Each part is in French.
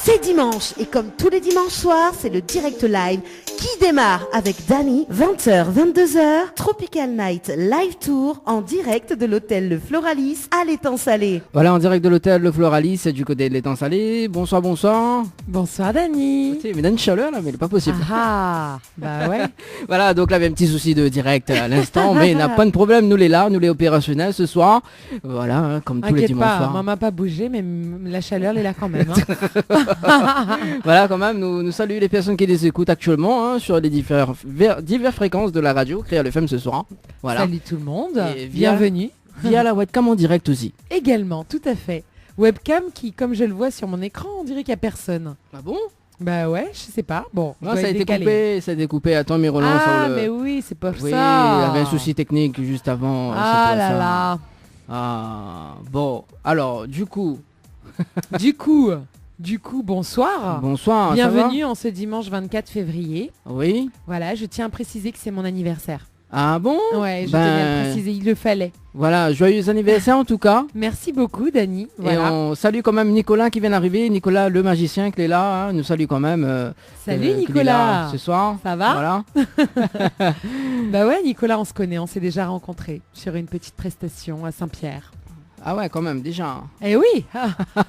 C'est dimanche et comme tous les dimanches soirs, c'est le direct live qui démarre avec Dani, 20h, 22h, Tropical Night Live Tour en direct de l'hôtel Le Floralis à l'Étang Salé. Voilà, en direct de l'hôtel Le Floralis, du côté de l'Étang Salé. Bonsoir, bonsoir. Bonsoir Dani. Mais dans une chaleur là, mais il n'est pas possible. Ah, bah ouais. Voilà, donc là, il y avait un petit souci de direct à l'instant, mais il n'a pas de problème, nous les là, nous les opérationnels ce soir. Voilà, hein, comme tous les dimanches soirs. Maman m'a pas bougé, mais la chaleur elle est là quand même. Voilà, quand même, nous saluons les personnes qui les écoutent actuellement hein, sur les diverses fréquences de la radio Créole FM ce soir. Voilà. Salut tout le monde, bienvenue. Via la webcam en direct aussi. Également, tout à fait. Webcam qui, comme je le vois sur mon écran, on dirait qu'il n'y a personne. Ah bon? Bah ouais, je sais pas. Bon, non, ça a été coupé. Attends, mais relance. Ah, mais oui, c'est pas ça. Oui, il y avait un souci technique juste avant. Ah là là. Ah, bon, alors, du coup, bonsoir. Bonsoir. Bienvenue en ce dimanche 24 février. Oui. Voilà, je tiens à préciser que c'est mon anniversaire. Ah bon? Ouais, je tenais à préciser, il le fallait. Voilà, joyeux anniversaire en tout cas. Merci beaucoup Dani. Voilà. Et on salue quand même Nicolas qui vient d'arriver, Nicolas le magicien qui est là, hein, nous salue quand même. Salut Nicolas. Ce soir. Ça va? Voilà. Bah ouais Nicolas, on se connaît, on s'est déjà rencontrés sur une petite prestation à Saint-Pierre. Ah ouais, quand même, déjà. Eh oui.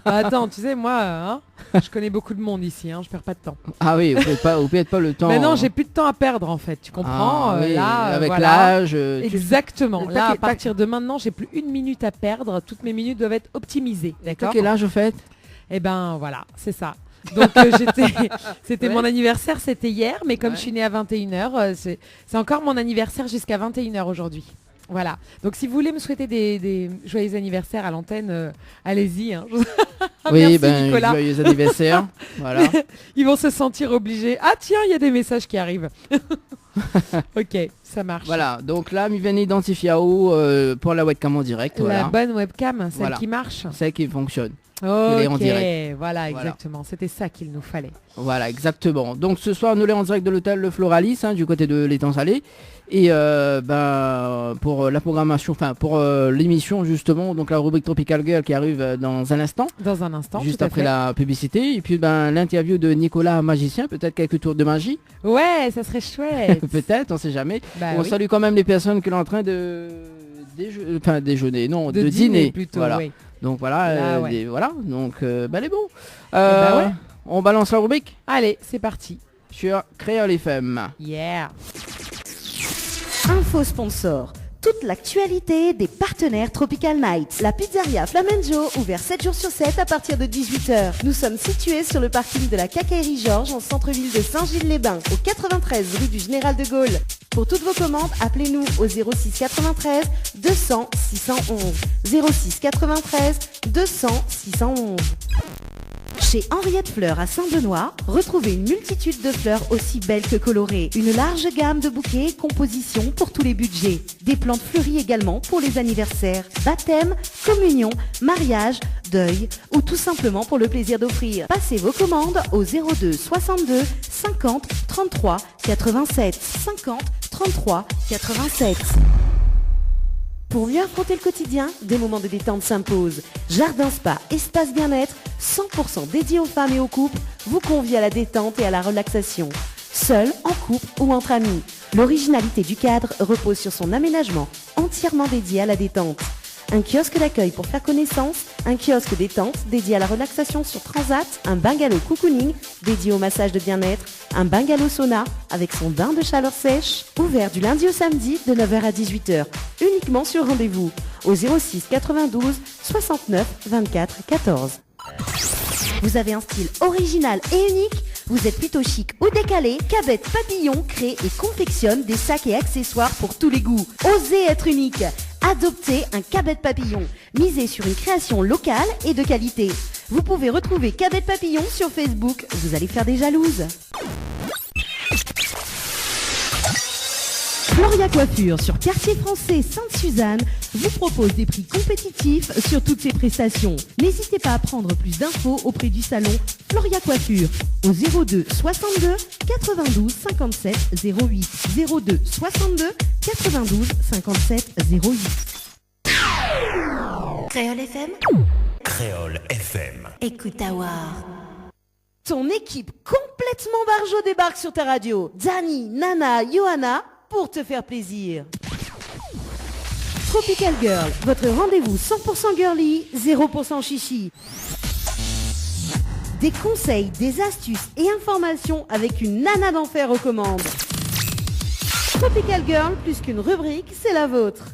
Attends, tu sais, moi, hein, je connais beaucoup de monde ici, hein, je perds pas de temps. Ah oui, vous perdez pas le temps. Mais non, j'ai plus de temps à perdre en fait, tu comprends oui, là, avec voilà. l'âge. Exactement. Là, à partir de maintenant, j'ai plus une minute à perdre. Toutes mes minutes doivent être optimisées. D'accord. Quel âge au fait? Eh ben voilà, c'est ça. Donc c'était mon anniversaire, c'était hier, mais comme je suis née à 21h, c'est encore mon anniversaire jusqu'à 21h aujourd'hui. Voilà. Donc si vous voulez me souhaiter des joyeux anniversaires à l'antenne, allez-y. Hein. Oui, merci, Nicolas. Joyeux anniversaire. Voilà. Ils vont se sentir obligés. Ah tiens, il y a des messages qui arrivent. Ok, ça marche. Voilà, donc là, il vient identifier à où pour la webcam en direct. La bonne webcam, celle qui marche. Celle qui fonctionne. Ok, voilà, exactement. C'était ça qu'il nous fallait. Voilà, exactement. Donc ce soir, nous sommes en direct de l'hôtel Le Floralis, hein, du côté de l'Étang Salé. Et pour la programmation, enfin pour l'émission justement, donc la rubrique Tropical Girl qui arrive dans un instant. Dans un instant, juste après la publicité. Et puis l'interview de Nicolas Magicien, peut-être quelques tours de magie. Ouais, ça serait chouette. Peut-être, on sait jamais. On salue quand même les personnes qui sont en train de déjeuner, non, de dîner plutôt. Voilà. Oui. Donc voilà, voilà. Donc les bons. Ouais. On balance la rubrique. Allez, c'est parti. Sur Créole FM. Yeah. Info sponsor. Toute l'actualité des partenaires Tropical Night. La pizzeria Flamenjo, ouvert 7 jours sur 7 à partir de 18h. Nous sommes situés sur le parking de la Quincaillerie Georges en centre-ville de Saint-Gilles-les-Bains, au 93 rue du Général de Gaulle. Pour toutes vos commandes, appelez-nous au 06 93 200 611. 06 93 200 611. Chez Henriette Fleurs à Saint-Benoît, retrouvez une multitude de fleurs aussi belles que colorées. Une large gamme de bouquets et compositions pour tous les budgets. Des plantes fleuries également pour les anniversaires, baptêmes, communions, mariages, deuil ou tout simplement pour le plaisir d'offrir. Passez vos commandes au 02 62 50 33 87 50 33 87. Pour mieux affronter le quotidien, des moments de détente s'imposent. Jardin Spa, espace bien-être, 100% dédié aux femmes et aux couples, vous convie à la détente et à la relaxation. Seul, en couple ou entre amis. L'originalité du cadre repose sur son aménagement, entièrement dédié à la détente. Un kiosque d'accueil pour faire connaissance, un kiosque détente dédié à la relaxation sur Transat, un bungalow cocooning dédié au massage de bien-être, un bungalow sauna avec son bain de chaleur sèche, ouvert du lundi au samedi de 9h à 18h, uniquement sur rendez-vous, au 06 92 69 24 14. Vous avez un style original et unique? Vous êtes plutôt chic ou décalé? Cabet Papillon crée et confectionne des sacs et accessoires pour tous les goûts. Osez être unique. Adoptez un Cabet Papillon. Misez sur une création locale et de qualité. Vous pouvez retrouver Cabet Papillon sur Facebook. Vous allez faire des jalouses. Floria Coiffure sur Quartier Français Sainte-Suzanne vous propose des prix compétitifs sur toutes ses prestations. N'hésitez pas à prendre plus d'infos auprès du salon Floria Coiffure au 02 62 92 57 08 02 62 92 57 08. Créole FM. Créole FM. Écoute Awar. Ton équipe complètement barjo débarque sur ta radio. Dani, Nana, Johanna, pour te faire plaisir. Tropical Girl, votre rendez-vous 100% girly, 0% chichi. Des conseils, des astuces et informations avec une nana d'enfer aux commandes. Tropical Girl, plus qu'une rubrique, c'est la vôtre.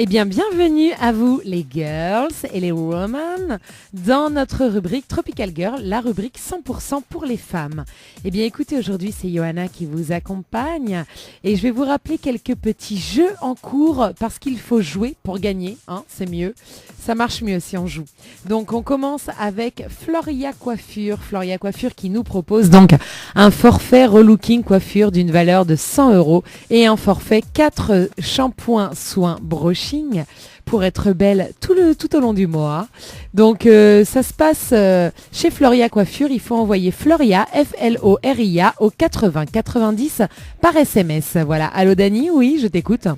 Eh bien, bienvenue à vous les girls et les women dans notre rubrique Tropical Girl, la rubrique 100% pour les femmes. Eh bien, écoutez, aujourd'hui, c'est Johanna qui vous accompagne et je vais vous rappeler quelques petits jeux en cours parce qu'il faut jouer pour gagner, hein, c'est mieux. Ça marche mieux si on joue. Donc, on commence avec Floria Coiffure. Floria Coiffure qui nous propose donc un forfait relooking coiffure d'une valeur de 100 € et un forfait 4 shampoings soins brochis pour être belle tout au long du mois. Donc ça se passe chez Floria Coiffure. Il faut envoyer Floria, Floria au 80 90 par SMS. Voilà. Allô Dani, oui, je t'écoute.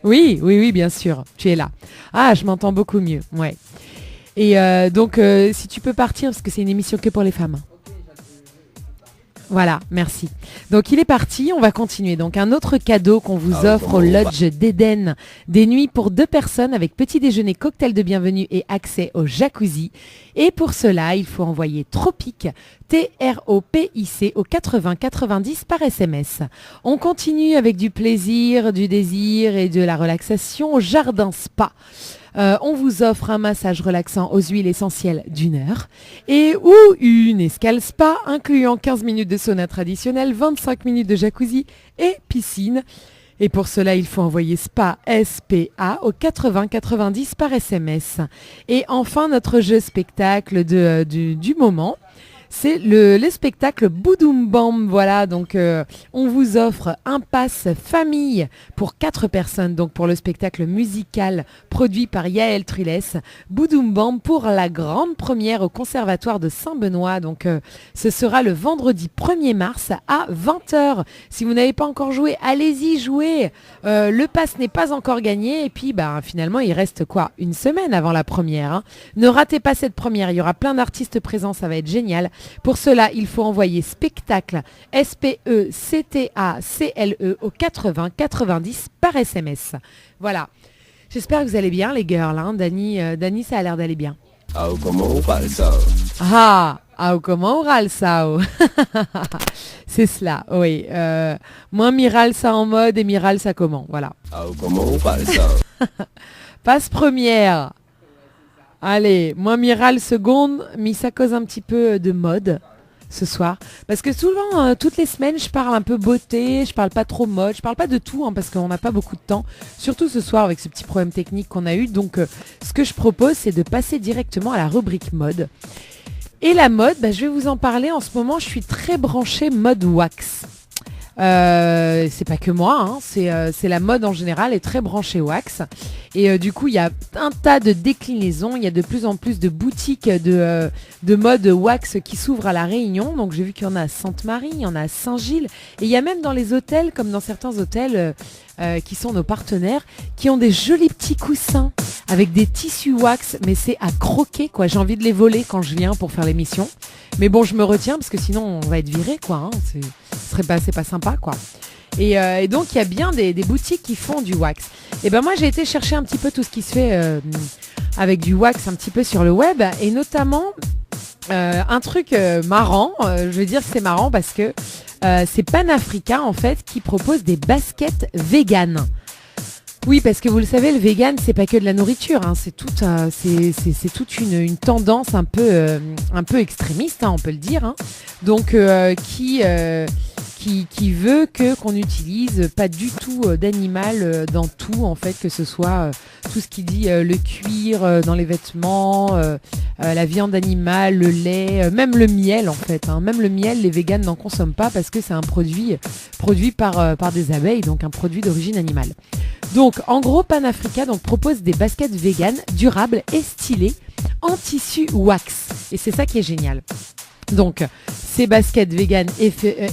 Oui, bien sûr, tu es là. Ah, je m'entends beaucoup mieux. Ouais. Et donc si tu peux partir parce que c'est une émission que pour les femmes. Voilà, merci. Donc il est parti, on va continuer. Donc un autre cadeau qu'on vous offre au Lodge d'Éden, des nuits pour 2 personnes avec petit déjeuner, cocktail de bienvenue et accès au jacuzzi. Et pour cela, il faut envoyer Tropic, TROPIC au 80 90 par SMS. On continue avec du plaisir, du désir et de la relaxation au Jardin Spa. On vous offre un massage relaxant aux huiles essentielles d'1 heure ou une escale spa incluant 15 minutes de sauna traditionnel, 25 minutes de jacuzzi et piscine. Et pour cela, il faut envoyer SPA au 80 90 par SMS. Et enfin, notre jeu spectacle du moment. C'est le spectacle Boudoum Bam. Voilà, donc on vous offre un pass famille pour 4 personnes, donc pour le spectacle musical produit par Yael Trulès, Boudoum Bam pour la grande première au Conservatoire de Saint-Benoît. Donc ce sera le vendredi 1er mars à 20h. Si vous n'avez pas encore joué, allez-y jouer. Le pass n'est pas encore gagné et puis finalement il reste une semaine avant la première. Hein. Ne ratez pas cette première, il y aura plein d'artistes présents, ça va être génial. Pour cela, il faut envoyer spectacle SPECTACLE au 80 90 par SMS. Voilà. J'espère que vous allez bien les girls. Hein. Dani, ça a l'air d'aller bien. Comment oral ça. C'est cela, oui. Moi, Miral ça en mode et Miral ça comment. Voilà. Passe première. Allez, moi Miral seconde, mais ça cause un petit peu de mode ce soir. Parce que souvent, toutes les semaines, je parle un peu beauté, je parle pas trop mode, je parle pas de tout, hein, parce qu'on n'a pas beaucoup de temps. Surtout ce soir avec ce petit problème technique qu'on a eu. Donc, ce que je propose, c'est de passer directement à la rubrique mode. Et la mode, je vais vous en parler. En ce moment, je suis très branchée mode wax. C'est pas que moi, hein, c'est la mode en général est très branchée wax et du coup il y a un tas de déclinaisons, il y a de plus en plus de boutiques de mode wax qui s'ouvrent à La Réunion, donc j'ai vu qu'il y en a à Sainte-Marie, il y en a à Saint-Gilles et il y a même dans les hôtels, comme dans certains hôtels qui sont nos partenaires, qui ont des jolis petits coussins avec des tissus wax, mais c'est à croquer quoi, j'ai envie de les voler quand je viens pour faire l'émission. Mais bon, je me retiens parce que sinon on va être viré quoi. Hein. C'est pas sympa quoi. Et donc il y a bien des boutiques qui font du wax. Et moi j'ai été chercher un petit peu tout ce qui se fait avec du wax un petit peu sur le web et notamment un truc marrant. Je veux dire c'est marrant parce que c'est Panafrica en fait qui propose des baskets véganes. Oui, parce que vous le savez, le vegan, c'est pas que de la nourriture, hein, c'est toute une tendance un peu extrémiste, hein, on peut le dire. Hein. Donc qui veut qu'on n'utilise pas du tout d'animal dans tout, en fait, que ce soit tout ce qui dit le cuir dans les vêtements, la viande animale, le lait, même le miel en fait. Hein. Même le miel, les véganes n'en consomment pas parce que c'est un produit par des abeilles, donc un produit d'origine animale. Donc en gros, Panafrica propose des baskets véganes durables et stylées en tissu wax. Et c'est ça qui est génial. Donc ces baskets véganes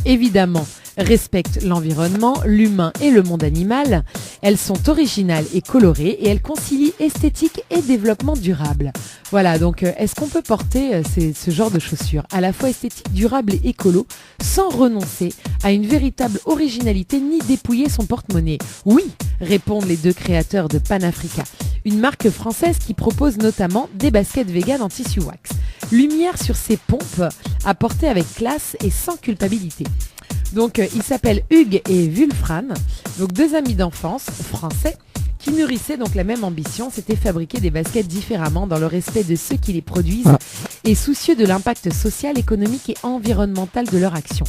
évidemment respectent l'environnement, l'humain et le monde animal. Elles sont originales et colorées et elles concilient esthétique et développement durable. Voilà, donc est-ce qu'on peut porter ce genre de chaussures à la fois esthétique, durable et écolo sans renoncer à une véritable originalité ni dépouiller son porte-monnaie? Oui, répondent les deux créateurs de Panafrica, une marque française qui propose notamment des baskets véganes en tissu wax. Lumière sur ces pompes à porter avec classe et sans culpabilité. Donc ils s'appellent Hugues et Wulfran, donc deux amis d'enfance français qui nourrissaient donc la même ambition, c'était fabriquer des baskets différemment dans le respect de ceux qui les produisent et soucieux de l'impact social, économique et environnemental de leur action.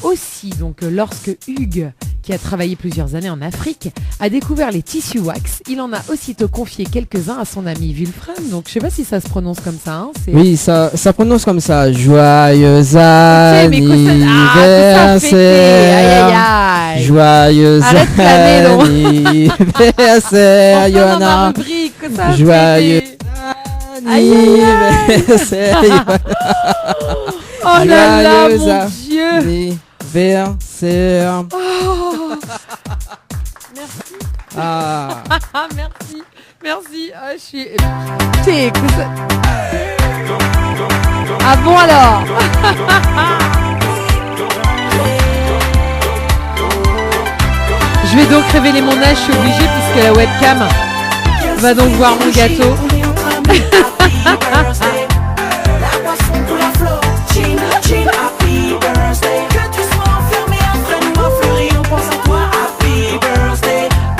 Aussi, donc, lorsque Hugues, qui a travaillé plusieurs années en Afrique, a découvert les tissus wax, il en a aussitôt confié quelques-uns à son ami Wulfran. Donc, je sais pas si ça se prononce comme ça. Hein, oui, ça prononce comme ça. Joyeux anniversaire. Joyeux anniversaire, Yona. Joyeux anniversaire. Oh là là, mon Dieu. Anniversaire. Oh. Merci. Ah. Merci. Ah, je suis... Ah bon alors. Je vais donc révéler mon âge, je suis obligée puisque la webcam va donc voir mon gâteau.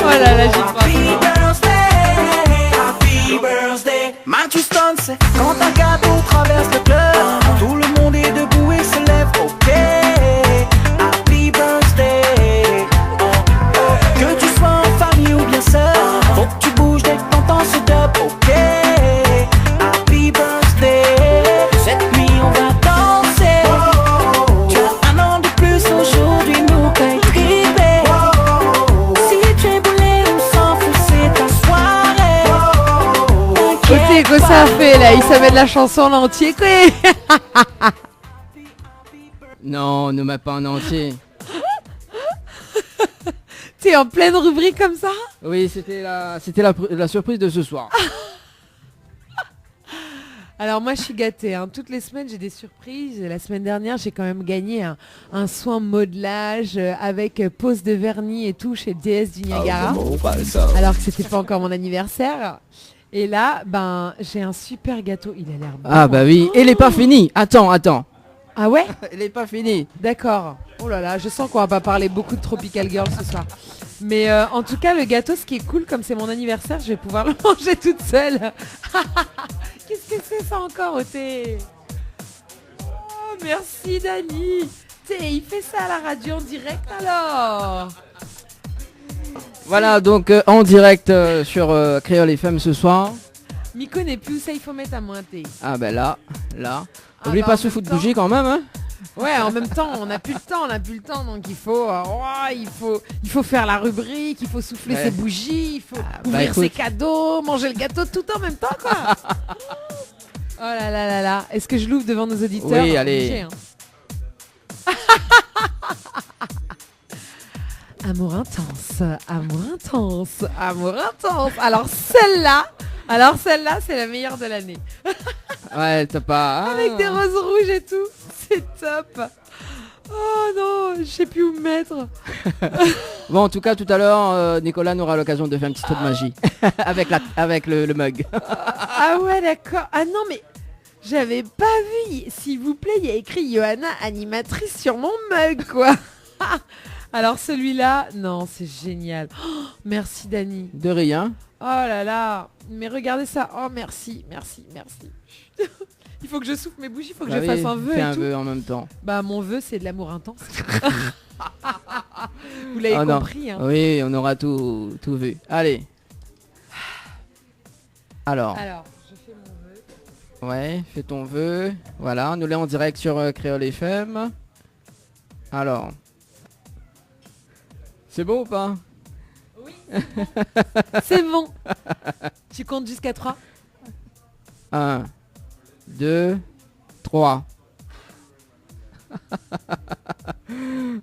Oh là là, j'y crois. Quand un gâteau traverse le cœur, tout le monde est debout et se lève, ok. Happy birthday. Que tu sois en famille ou bien seul, faut que tu bouges dès que t'entends ce dub, ok. Happy birthday. Cette nuit on va danser. Tu as un an de plus aujourd'hui, nous paye privé. Si tu es boulé, on s'en fout, c'est ta soirée. Écoutez, que ça fait là, il savait de la chanson en entier, quoi. Non, ne mets pas en entier. T'es en pleine rubrique comme ça? Oui, c'était la surprise de ce soir. Alors moi je suis gâtée, hein. Toutes les semaines j'ai des surprises. La semaine dernière j'ai quand même gagné un soin modelage avec pose de vernis et tout chez DS du Niagara. Alors que c'était pas encore mon anniversaire. Et là, ben j'ai un super gâteau, il a l'air bon. Ah bah oui, et il est pas fini. Attends. Ah ouais? Il est pas fini. D'accord. Oh là là, je sens qu'on va pas parler beaucoup de Tropical Girl ce soir. Mais en tout cas, le gâteau, ce qui est cool, comme c'est mon anniversaire, je vais pouvoir le manger toute seule. Qu'est-ce que c'est ça encore, Othé? Oh, merci, Dani. Il fait ça à la radio en direct, alors. Voilà, donc en direct sur Créole FM ce soir. Miko n'est plus où ça, il faut mettre à mointer. Ah ben là. Ah Oublie bah, pas en ce même foot temps. bougie quand même, hein. Ouais, en même temps, on n'a plus le temps, donc il faut faire la rubrique, il faut souffler ses bougies, il faut ouvrir ses cadeaux, manger le gâteau, tout en même temps, quoi. Oh là là là là, est-ce que je l'ouvre devant nos auditeurs? Oui, allez. Amour intense. Alors celle-là, c'est la meilleure de l'année. Ouais, t'as pas... Avec des roses rouges et tout, c'est top. Oh non, je sais plus où me mettre. Bon, en tout cas, tout à l'heure, Nicolas aura l'occasion de faire un petit tour de magie avec le mug. Ah ouais, d'accord. Ah non, mais j'avais pas vu. S'il vous plaît, il y a écrit Johanna, animatrice sur mon mug, quoi. Alors celui-là, non, c'est génial. Oh, merci, Dani. De rien. Oh là là, mais regardez ça. Oh, merci. Il faut que je souffle mes bougies, il faut que je fasse un vœu et un tout. vœu en même temps. Bah mon vœu c'est de l'amour intense. Vous l'avez compris, hein. Oui, on aura tout vu. Allez. Alors, je fais mon vœu. ouais, fais ton vœu. Voilà, nous l'avons en direct sur Créole FM. Alors. C'est bon ou pas? Oui, c'est bon. Tu comptes jusqu'à 3? 1, 2, 3.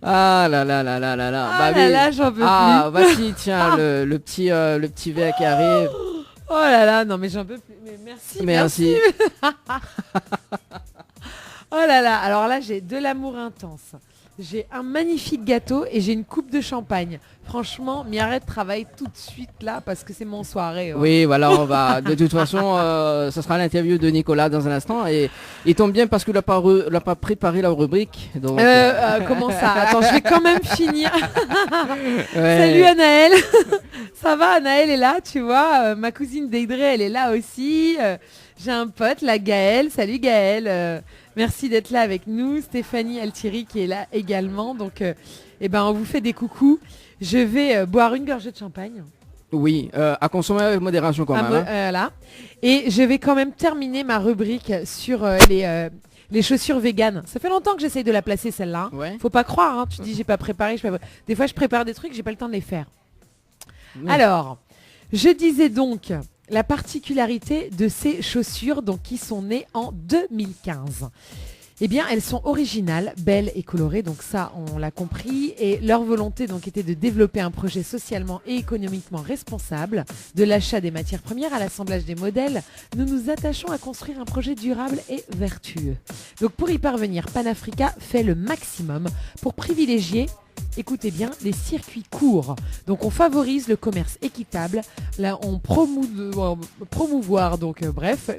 Ah là là là là là là. Ah là là, j'en peux Ah, plus. voici, tiens, le petit verre qui arrive. Oh là là, non mais j'en peux plus. Mais merci. Oh là là, alors là j'ai de l'amour intense. J'ai un magnifique gâteau et j'ai une coupe de champagne. Franchement, Miarette travaille tout de suite là parce que c'est mon soirée. Ouais. Oui, voilà, on va. De toute façon, ça sera l'interview de Nicolas dans un instant. Et il tombe bien parce qu'il n'a pas préparé la rubrique. Donc, comment ça? Attends, je vais quand même finir. ouais. Salut Anaëlle. Ça va, Anaëlle est là, tu vois. Ma cousine Deidre, elle est là aussi. J'ai un pote, la Gaëlle. Salut Gaëlle. Merci d'être là avec nous. Stéphanie Altieri qui est là également. Donc, on vous fait des coucous. Je vais boire une gorgée de champagne. Oui, à consommer avec modération quand même. Voilà. Et je vais quand même terminer ma rubrique sur les chaussures véganes. Ça fait longtemps que j'essaye de la placer celle-là. Ouais. Faut pas croire, hein. Tu dis j'ai pas préparé. Des fois je prépare des trucs, j'ai pas le temps de les faire. Oui. Alors, je disais donc la particularité de ces chaussures donc, qui sont nées en 2015. Eh bien, elles sont originales, belles et colorées, donc ça, on l'a compris. Et leur volonté donc était de développer un projet socialement et économiquement responsable, de l'achat des matières premières à l'assemblage des modèles. Nous nous attachons à construire un projet durable et vertueux. Donc, pour y parvenir, Panafrica fait le maximum pour privilégier, écoutez bien, les circuits courts. Donc, on favorise le commerce équitable. Là, on promouvoir donc,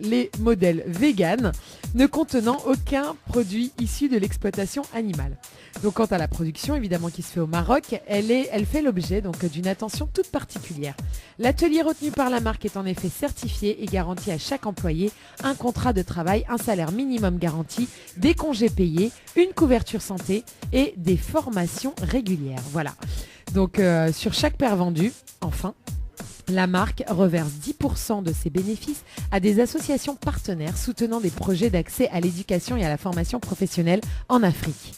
les modèles véganes ne contenant aucun produit issu de l'exploitation animale. Donc, quant à la production, évidemment, qui se fait au Maroc, elle fait l'objet donc d'une attention toute particulière. L'atelier retenu par la marque est en effet certifié et garantit à chaque employé un contrat de travail, un salaire minimum garanti, des congés payés, une couverture santé et des formations régulières. Voilà. Donc, sur chaque paire vendue, enfin, la marque reverse 10% de ses bénéfices à des associations partenaires soutenant des projets d'accès à l'éducation et à la formation professionnelle en Afrique.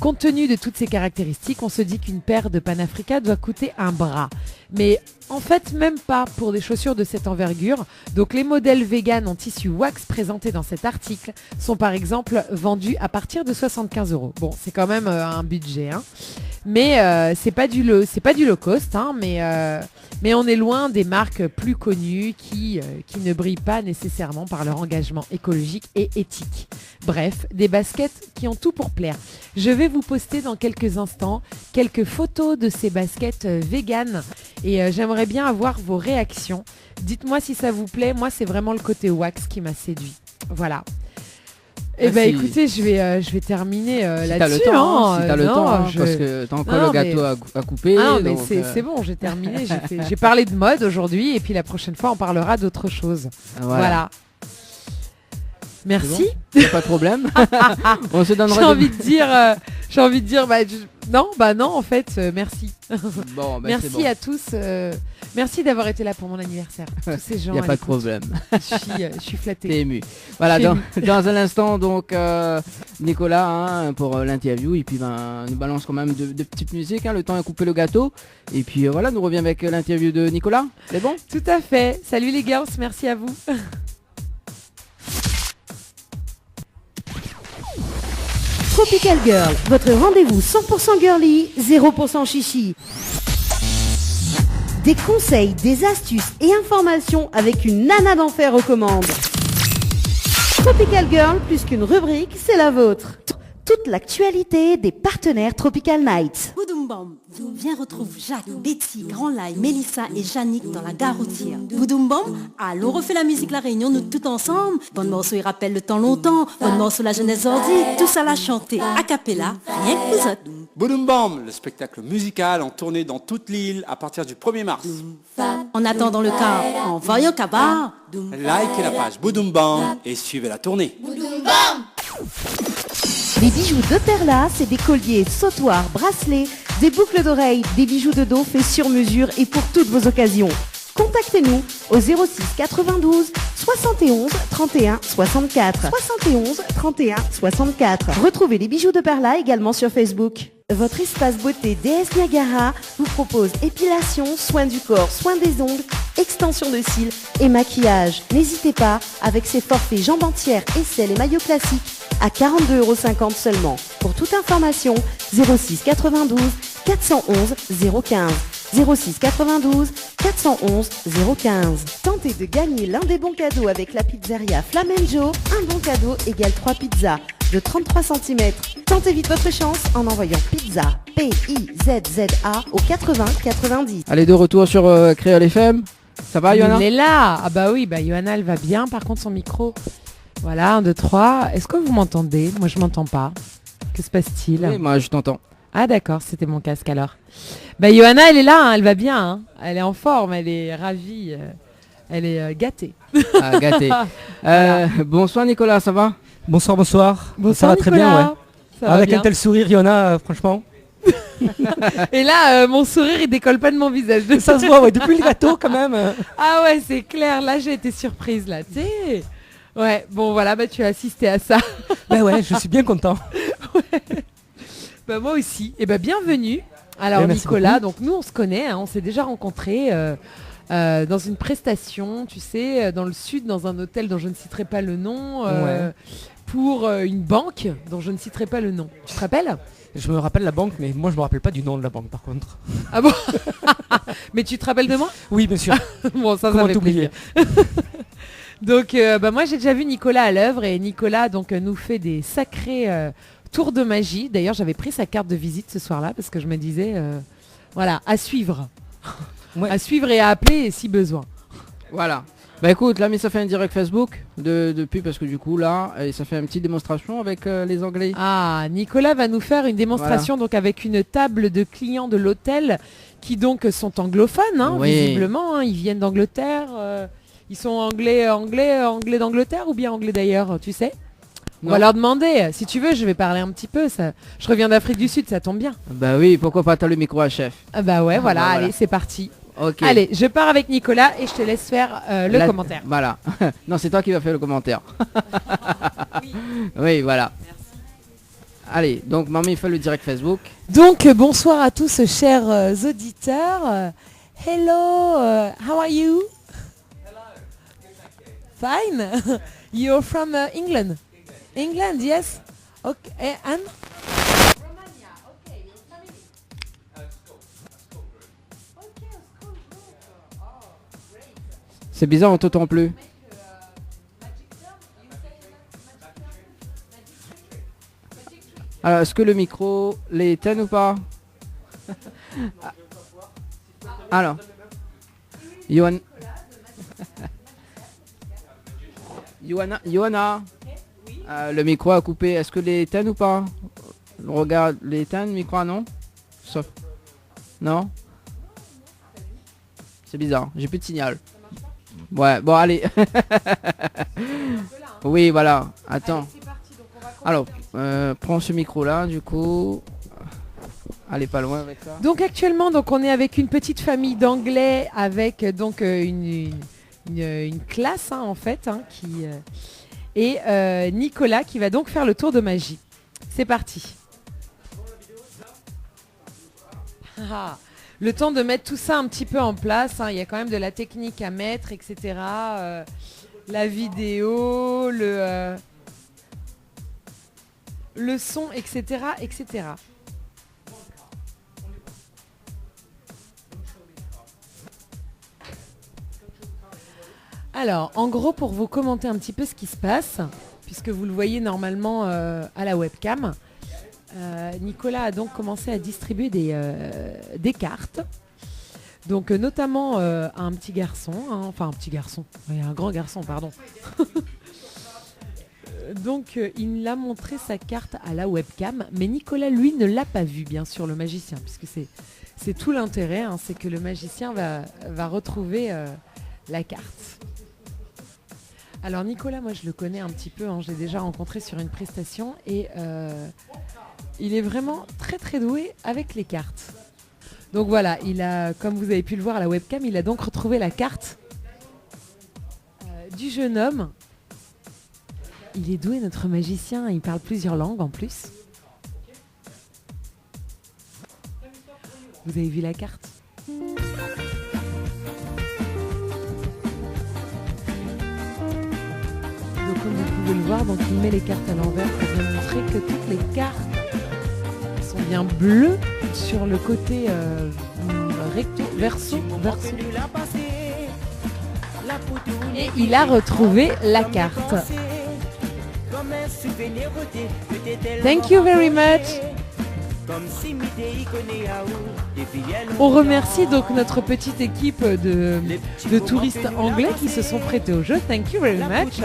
Compte tenu de toutes ces caractéristiques, on se dit qu'une paire de Panafrica doit coûter un bras. Mais en fait, même pas pour des chaussures de cette envergure. Donc les modèles vegan en tissu wax présentés dans cet article sont par exemple vendus à partir de 75 €. Bon, c'est quand même un budget, hein. Mais c'est pas du low cost, hein, mais on est loin des marques plus connues qui ne brillent pas nécessairement par leur engagement écologique et éthique. Bref, des baskets qui ont tout pour plaire. Je vais vous poster dans quelques instants quelques photos de ces baskets véganes et j'aimerais bien avoir vos réactions. Dites-moi si ça vous plaît. Moi, c'est vraiment le côté wax qui m'a séduit. Voilà. Eh ben écoutez, je vais terminer si là-dessus. Si t'as le temps, parce que t'as encore le gâteau à couper. Ah non, mais c'est bon, j'ai terminé. J'ai parlé de mode aujourd'hui et puis la prochaine fois, on parlera d'autre chose. Voilà. Merci. Bon, y a pas de problème. On se donnera. J'ai envie de dire, non, en fait, merci. Bon, merci bon. À tous. Merci d'avoir été là pour mon anniversaire. Tous ces gens. Il n'y a pas de problème. Je suis flattée. T'es ému. Voilà, dans un instant, donc, Nicolas, hein, pour l'interview. Et puis, nous balance quand même de petites musiques. Hein, le temps à couper le gâteau. Et puis, voilà, nous revient avec l'interview de Nicolas. C'est bon? Tout à fait. Salut les gars, merci à vous. Tropical Girl, votre rendez-vous 100% girly, 0% chichi. Des conseils, des astuces et informations avec une nana d'enfer aux commandes. Tropical Girl, plus qu'une rubrique, c'est la vôtre. Toute l'actualité des partenaires Tropical Nights. Boudoum-bam, viens retrouve Jacques, Betty, Grand Lai, Mélissa et Yannick dans la gare routière. Boudoum-bam, allons refait la musique La Réunion, nous tout ensemble. Bonne morceau, il rappelle le temps longtemps. Bonne morceau, la jeunesse ordi. Tout ça la chanter a cappella, rien que vous autres. Boudoum-bam, le spectacle musical en tournée dans toute l'île à partir du 1er mars. En attendant le car, en voyant Kabar. Likez la page Boudoum-bam et suivez la tournée. Boudoum-bam. Les bijoux de Perla, c'est des colliers, sautoirs, bracelets, des boucles d'oreilles, des bijoux de dos faits sur mesure et pour toutes vos occasions. Contactez-nous au 06 92 71 31 64. 71 31 64. Retrouvez les bijoux de Perla également sur Facebook. Votre espace beauté DS Niagara vous propose épilation, soins du corps, soins des ongles, extension de cils et maquillage. N'hésitez pas, avec ses forfaits jambes entières, aisselles et maillots classiques, à 42,50 € seulement. Pour toute information, 06 92 411 015. 06 92 411 015. Tentez de gagner l'un des bons cadeaux avec la pizzeria Flamenjo. Un bon cadeau égale 3 pizzas de 33 cm. Tentez vite votre chance en envoyant pizza P-I-Z-Z-A au 80 90. Allez, de retour sur Créole FM. Ça va, Johanna? Il est là. Ah bah oui, Johanna, elle va bien. Par contre, son micro. Voilà, 1, 2, 3. Est-ce que vous m'entendez? Moi, je m'entends pas. Que se passe-t-il? Oui, moi, je t'entends. Ah d'accord, c'était mon casque alors. Johanna, elle est là, hein, elle va bien. Hein. Elle est en forme, elle est ravie. Elle est gâtée. Ah, gâté. Voilà. Bonsoir Nicolas, ça va? Bonsoir, bonsoir. Bonsoir, ça va très bien, Nicolas. ouais. Ça va Avec bien. un tel sourire, Yona, franchement. Et là, mon sourire, il décolle pas de mon visage. Ça se voit, ouais, depuis le gâteau quand même. Ah ouais, c'est clair. Là, j'ai été surprise, là. Tu sais. Ouais, bon voilà, tu as assisté à ça. Ben ouais, je suis bien content. Moi aussi. Et bienvenue. Alors Merci Nicolas, beaucoup. donc nous on se connaît, hein, on s'est déjà rencontrés dans une prestation, tu sais, dans le sud, dans un hôtel dont je ne citerai pas le nom, Ouais. pour une banque dont je ne citerai pas le nom. Tu te rappelles? Je me rappelle la banque, mais moi je me rappelle pas du nom de la banque par contre. Ah bon? Mais tu te rappelles de moi? Oui, bien sûr. Bon, ça Comment fait t'oublier? plaisir. Donc moi j'ai déjà vu Nicolas à l'œuvre et Nicolas donc nous fait des sacrés tours de magie. D'ailleurs j'avais pris sa carte de visite ce soir-là parce que je me disais voilà, à suivre. Ouais. À suivre et à appeler si besoin. Voilà. Bah écoute, là, mais ça fait un direct Facebook depuis parce que du coup là, ça fait une petite démonstration avec les Anglais. Ah, Nicolas va nous faire une démonstration donc avec une table de clients de l'hôtel qui donc sont anglophones, hein, Oui. visiblement. Hein, ils viennent d'Angleterre. Ils sont anglais d'Angleterre ou bien anglais d'ailleurs, tu sais? On Non. va leur demander. Si tu veux, je vais parler un petit peu. Ça. Je reviens d'Afrique du Sud, ça tombe bien. Bah oui, pourquoi pas, t'as le micro à chef. Ah bah ouais, voilà, bah voilà. allez, c'est parti. Ok. Allez, je pars avec Nicolas et je te laisse faire le commentaire. Voilà. Non, c'est toi qui vas faire le commentaire. Oui, voilà. Allez, donc Mamie fait le direct Facebook. Donc, bonsoir à tous, chers auditeurs. Hello, how are you? Fine. You're from England. England, yes. Okay, and? C'est bizarre, on t'entend plus. Alors, est-ce que le micro les éteint ou pas? Alors, Johan... Johanna, le micro a coupé. Est-ce que les éteint ou pas? Regarde, les éteint, le micro, non? Sauf... Non? C'est bizarre, j'ai plus de signal. Ouais, bon, allez. Oui, voilà. Attends. Alors, prends ce micro-là, du coup. Allez, pas loin avec ça. Donc actuellement, donc on est avec une petite famille d'anglais avec donc une classe hein, en fait hein, qui et Nicolas qui va donc faire le tour de magie. C'est parti. Ah, le temps de mettre tout ça un petit peu en place. Hein, il y a quand même de la technique à mettre, etc. La vidéo, le son, etc., etc. Alors, en gros, pour vous commenter un petit peu ce qui se passe, puisque vous le voyez normalement à la webcam, Nicolas a donc commencé à distribuer des cartes. Donc, notamment à un petit garçon, hein, enfin un petit garçon, oui, un grand garçon, pardon. Donc, il a montré sa carte à la webcam, mais Nicolas, lui, ne l'a pas vu, bien sûr, le magicien, puisque c'est tout l'intérêt, hein, c'est que le magicien va retrouver la carte. Alors Nicolas, moi je le connais un petit peu, hein, je l'ai déjà rencontré sur une prestation et il est vraiment très très doué avec les cartes. Donc voilà, il a, comme vous avez pu le voir à la webcam, il a donc retrouvé la carte du jeune homme. Il est doué notre magicien, il parle plusieurs langues en plus. Vous avez vu la carte ? donc comme vous pouvez le voir, donc il met les cartes à l'envers pour bien montrer que toutes les cartes sont bien bleues sur le côté verso. Et il a retrouvé la carte. Thank you very much. On remercie donc notre petite équipe de touristes anglais qui se sont prêtés au jeu. Thank you very much.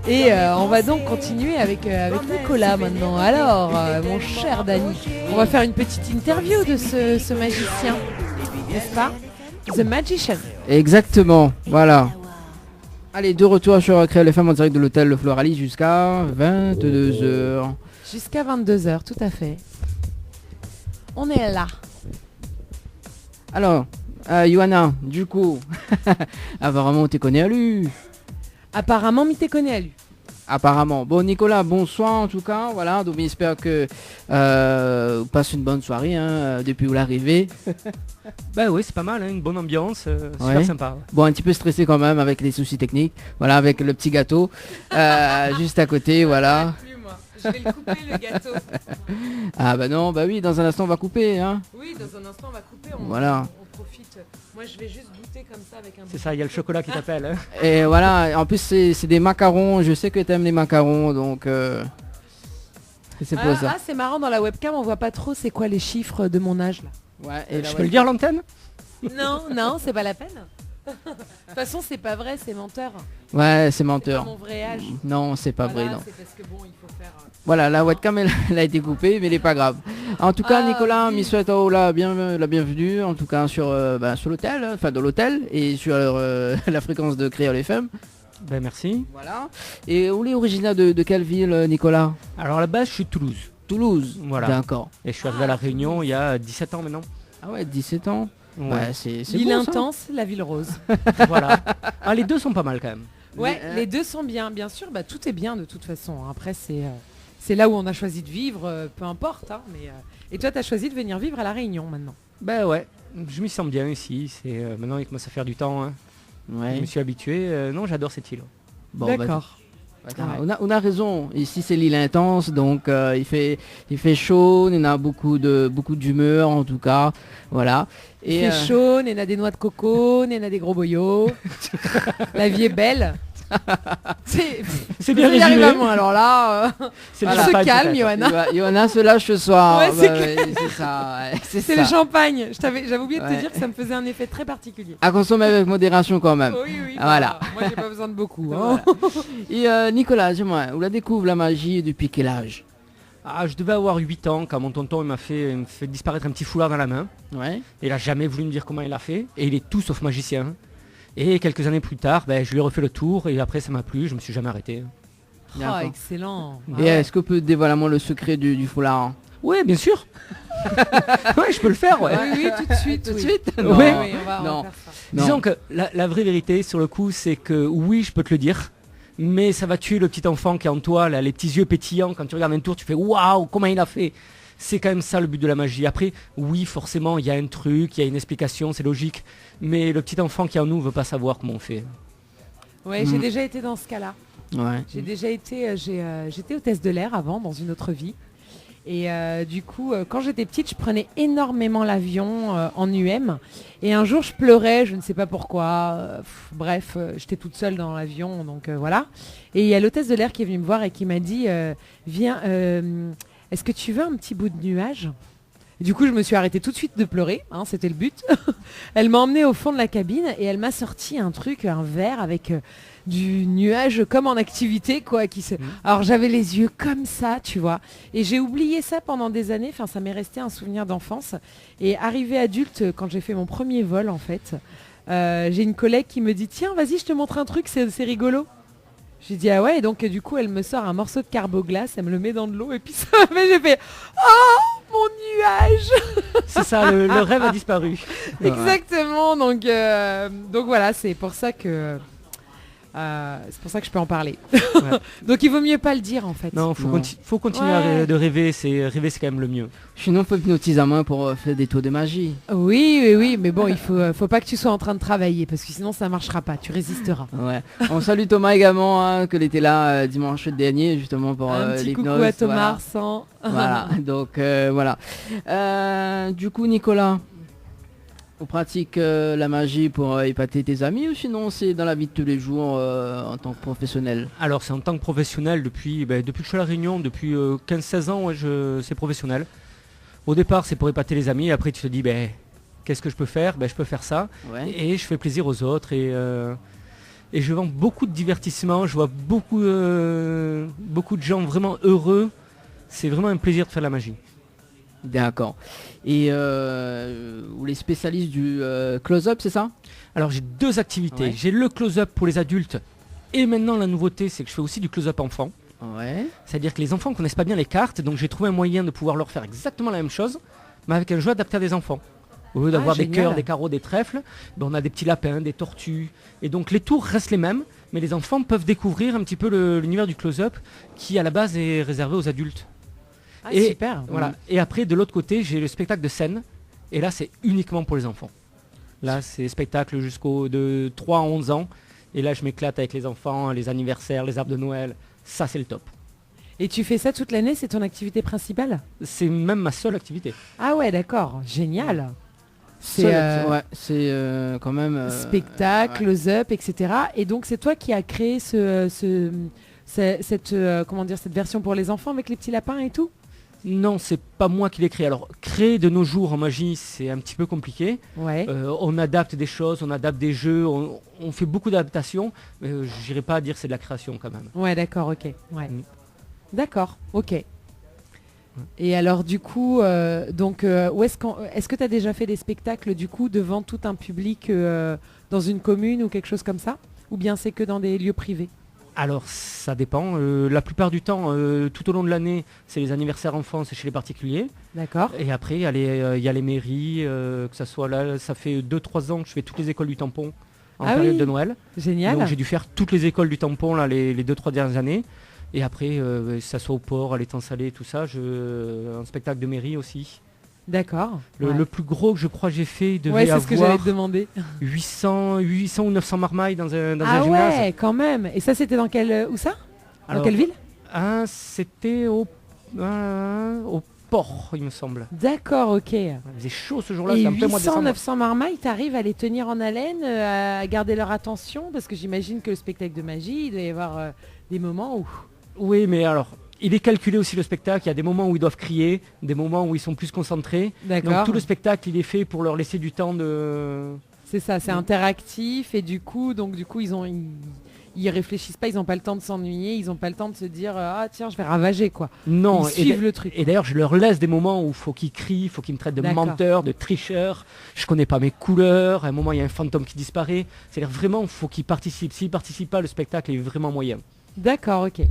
Et on va donc continuer avec Nicolas maintenant. Alors, mon cher Dany, on va faire une petite interview de ce magicien, n'est-ce pas? The Magician. Exactement, voilà. Allez, de retour sur Créole FM en direct de l'hôtel Le Floralis jusqu'à 22h. Jusqu'à 22h, tout à fait. On est là. Alors, Johanna, du coup, apparemment, tu connais à lui. Apparemment, tu connais à lui. Apparemment. Bon, Nicolas, bonsoir en tout cas. Voilà, donc j'espère que vous passez une bonne soirée depuis l'arrivée. Bah oui, c'est pas mal, hein, une bonne ambiance, super Ouais. sympa. Bon, un petit peu stressé quand même avec les soucis techniques. Voilà, avec le petit gâteau juste à côté, voilà. Plus, moi. Je vais le couper, le gâteau. Ah bah non, bah oui, dans un instant on va couper, hein. Oui, dans un instant, on va couper. Voilà. On profite. Moi, je vais juste goûter comme ça avec un C'est ça, il y a le chocolat qui t'appelle. Hein. Et voilà, en plus c'est des macarons, je sais que t'aimes les macarons, donc c'est pour ça. Ah, c'est marrant, dans la webcam, on voit pas trop c'est quoi les chiffres de mon âge, là. Ouais, et Je peux le dire à l'antenne? Non, c'est pas la peine. De toute façon, c'est pas vrai, c'est menteur. Ouais, c'est C'est pas menteur. mon vrai âge. Non, c'est pas Voilà, vrai, non. c'est parce que bon, il faut faire... Voilà, la webcam elle a été coupée, mais elle est pas grave. En tout cas, Ah, Nicolas, oui. m'y souhaite la bienvenue, en tout cas sur l'hôtel, enfin dans l'hôtel, et sur la fréquence de Créole FM. Ben merci. Voilà. Et où est originaire de quelle ville, Nicolas? Alors à la base, je suis de Toulouse. Toulouse. Voilà. D'accord. Et je suis arrivé à La Réunion il y a 17 ans maintenant. Ah ouais, 17 ans. Ouais. Ouais, c'est L'île bon, ça. intense, la ville rose. Voilà. Ah, les deux sont pas mal quand même. Ouais, les deux sont bien sûr. Bah, tout est bien de toute façon. Après, c'est là où on a choisi de vivre, peu importe. Hein, mais, et toi, tu as choisi de venir vivre à La Réunion maintenant. Ben ouais, je m'y sens bien ici. C'est maintenant il commence à faire du temps. Hein. Ouais. Je me suis habitué. Non, j'adore cette île. Bon, bah, D'accord. on a raison. Ici c'est l'île intense, donc il fait chaud, on a beaucoup d'humeur en tout cas, voilà. Il fait chaud, on a des noix de coco, on a des gros boyaux. La vie est belle. C'est bien Je vais y arriver résumé. à moi, alors là, C'est on le se champagne, calme, peut-être. Johanna. Johanna se lâche ce soir. Ouais, c'est c'est ça. Ouais, c'est C'est ça. le champagne. J'avais oublié de te Ouais. dire que ça me faisait un effet très particulier. À consommer avec modération quand même. Oui. Ah, voilà. Bah, moi, j'ai pas besoin de beaucoup. Hein. Et Nicolas, dis-moi, où la découvre la magie depuis quel âge? Ah, je devais avoir 8 ans quand mon tonton il me fait disparaître un petit foulard dans la main. Ouais. Et il a jamais voulu me dire comment il a fait. Et il est tout sauf magicien. Et quelques années plus tard, je lui ai refait le tour. Et après ça m'a plu, je me suis jamais arrêté. D'accord. Oh, excellent. Et Ah ouais. est-ce que peut dévoiler moi le secret du foulard? Ouais, bien sûr. Ouais, je peux le faire, ouais. Oui, tout de suite. Tout de oui. suite? Oui, Non. oui, on va Non. faire ça. Non. Disons que la vraie vérité sur le coup, c'est que oui, je peux te le dire. Mais ça va tuer le petit enfant qui est en toi, là, les petits yeux pétillants. Quand tu regardes un tour, tu fais waouh, comment il a fait. C'est quand même ça le but de la magie. Après, oui, forcément, il y a un truc, il y a une explication, c'est logique. Mais le petit enfant qui est en nous veut pas savoir comment on fait. Ouais, j'ai déjà été dans ce cas-là. Ouais. J'ai déjà été, j'étais hôtesse de l'air avant, dans une autre vie. Et du coup, quand j'étais petite, je prenais énormément l'avion en UM. Et un jour, je pleurais, je ne sais pas pourquoi. Bref, j'étais toute seule dans l'avion, donc voilà. Et il y a l'hôtesse de l'air qui est venue me voir et qui m'a dit, viens, est-ce que tu veux un petit bout de nuage? Et du coup, je me suis arrêtée tout de suite de pleurer, hein, c'était le but. Elle m'a emmenée au fond de la cabine et elle m'a sorti un truc, un verre avec du nuage comme en activité, quoi. Alors j'avais les yeux comme ça, tu vois. Et j'ai oublié ça pendant des années, enfin ça m'est resté un souvenir d'enfance. Et arrivé adulte, quand j'ai fait mon premier vol, en fait, j'ai une collègue qui me dit, tiens, vas-y, je te montre un truc, c'est rigolo. J'ai dit, ah ouais, et donc du coup, elle me sort un morceau de carboglace, elle me le met dans de l'eau, et puis ça m'a fait, j'ai fait, oh, mon nuage. C'est ça, le rêve a disparu. Exactement, donc voilà, c'est pour ça que C'est pour ça que je peux en parler. Donc il vaut mieux pas le dire en fait. Non, faut continuer de rêver. Rêver, c'est quand même le mieux. Sinon, faut hypnotiser à main pour faire des tours de magie. Oui, mais bon, il faut pas que tu sois en train de travailler parce que sinon ça marchera pas, tu résisteras. Ouais. On salue Thomas également, hein, que était là dimanche dernier justement pour Un petit l'hypnose. coucou à Thomas voilà. Arsan. Voilà, donc voilà. Du coup, Nicolas, on pratique la magie pour épater tes amis ou sinon c'est dans la vie de tous les jours en tant que professionnel? Alors c'est en tant que professionnel depuis que je suis à La Réunion, depuis 15-16 ans, c'est professionnel. Au départ c'est pour épater les amis, après tu te dis qu'est-ce que je peux faire? Je peux faire ça, et je fais plaisir aux autres, et je vends beaucoup de divertissements, je vois beaucoup de gens vraiment heureux. C'est vraiment un plaisir de faire la magie. D'accord. Et vous les spécialistes du close-up, c'est ça? Alors j'ai 2 activités. Ouais. J'ai le close-up pour les adultes, et maintenant la nouveauté c'est que je fais aussi du close-up enfant. Ouais. C'est-à-dire que les enfants ne connaissent pas bien les cartes, donc j'ai trouvé un moyen de pouvoir leur faire exactement la même chose, mais avec un jeu adapté à des enfants. Au lieu d'avoir des génial. cœurs, des carreaux, des trèfles, on a des petits lapins, des tortues. Et donc les tours restent les mêmes, mais les enfants peuvent découvrir un petit peu l'univers du close-up qui à la base est réservé aux adultes. Et super. Voilà. Et après de l'autre côté j'ai le spectacle de scène, et là c'est uniquement pour les enfants. Là c'est spectacle jusqu'au de 3 à 11 ans, et là je m'éclate avec les enfants, les anniversaires, les arbres de Noël, ça c'est le top. Et tu fais ça toute l'année, c'est ton activité principale? C'est même ma seule activité. Ah ouais, d'accord, génial. C'est C'est quand même spectacle, close-up, etc. Et donc c'est toi qui as créé cette version pour les enfants avec les petits lapins et tout? Non, c'est pas moi qui l'ai créé. Alors, créer de nos jours en magie, c'est un petit peu compliqué. Ouais. On adapte des choses, on adapte des jeux, on fait beaucoup d'adaptations. Mais j'irai pas dire que c'est de la création quand même. Ouais, d'accord, ok. Ouais. Mm. D'accord, ok. Et alors du coup, est-ce que tu as déjà fait des spectacles du coup devant tout un public dans une commune ou quelque chose comme ça? Ou bien c'est que dans des lieux privés? Alors, ça dépend. La plupart du temps, tout au long de l'année, c'est les anniversaires enfants, c'est chez les particuliers. D'accord. Et après, il y a les mairies, que ça soit là, ça fait 2-3 ans que je fais toutes les écoles du tampon en période de Noël. Génial. Donc j'ai dû faire toutes les écoles du tampon là, les 2-3 dernières années. Et après, ça soit au port, à l'étang salé, tout ça, un spectacle de mairie aussi. D'accord. Le plus gros que je crois j'ai fait devait Ouais, c'est ce que j'allais avoir te demander. 800 ou 900 marmailles dans un Ah gymnase. ouais, quand même. Et ça, c'était dans où ça? Dans Alors, quelle ville? C'était au port, il me semble. D'accord, ok. Il faisait chaud ce jour-là, Et c'était en plein mois de 800, décembre. 900 marmailles, t'arrives à les tenir en haleine, à garder leur attention? Parce que j'imagine que le spectacle de magie, il doit y avoir des moments où... Oui, mais alors, il est calculé aussi le spectacle. Il y a des moments où ils doivent crier, des moments où ils sont plus concentrés. Donc D'accord. tout le spectacle, il est fait pour leur laisser du temps de... C'est ça, c'est interactif et du coup ils réfléchissent pas, ils n'ont pas le temps de s'ennuyer, ils n'ont pas le temps de se dire ah tiens je vais ravager quoi. Non, Ils suivent le truc. Et d'ailleurs, je leur laisse des moments où il faut qu'ils crient, il faut qu'ils me traitent de D'accord. menteur, de tricheur. Je connais pas mes couleurs. À un moment, il y a un fantôme qui disparaît. C'est-à-dire vraiment, il faut qu'ils participent. S'ils participent pas, le spectacle est vraiment moyen. D'accord, ok.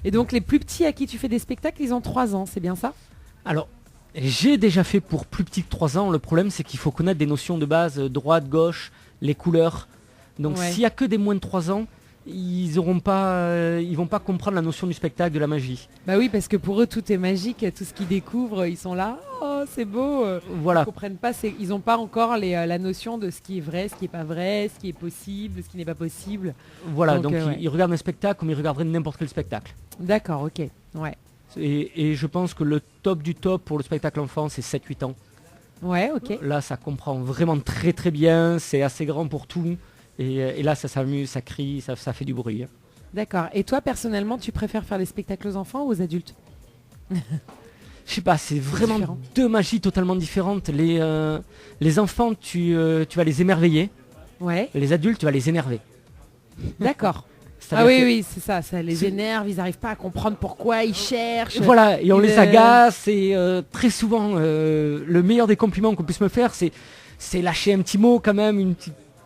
Et donc les plus petits à qui tu fais des spectacles, ils ont 3 ans, c'est bien ça? Alors, j'ai déjà fait pour plus petit que 3 ans. Le problème, c'est qu'il faut connaître des notions de base, droite, gauche, les couleurs. Donc Ouais. s'il y a que des moins de 3 ans, ils vont pas comprendre la notion du spectacle, de la magie. Bah oui, parce que pour eux tout est magique, tout ce qu'ils découvrent, ils sont là, oh c'est beau. Voilà. Ils comprennent pas, ils n'ont pas encore la notion de ce qui est vrai, ce qui est pas vrai, ce qui est possible, ce qui n'est pas possible. Voilà, Donc, donc ouais. ils regardent un spectacle comme ils regarderaient n'importe quel spectacle. D'accord, ok. Ouais. Et je pense que le top du top pour le spectacle enfant, c'est 7-8 ans. Ouais, ok. Là, ça comprend vraiment très très bien, c'est assez grand pour tout. Et là, ça s'amuse, ça crie, ça fait du bruit. D'accord. Et toi, personnellement, tu préfères faire les spectacles aux enfants ou aux adultes? Je sais pas, c'est vraiment différent. 2 magies totalement différentes. Les enfants, tu vas les émerveiller. Ouais. Les adultes, tu vas les énerver. D'accord. C'est-à-dire Ah oui, que- oui, c'est ça, ça les énerve, ils n'arrivent pas à comprendre pourquoi, ils cherchent. Voilà, et on Ils, les agace. Et très souvent, le meilleur des compliments qu'on puisse me faire, c'est lâcher un petit mot quand même,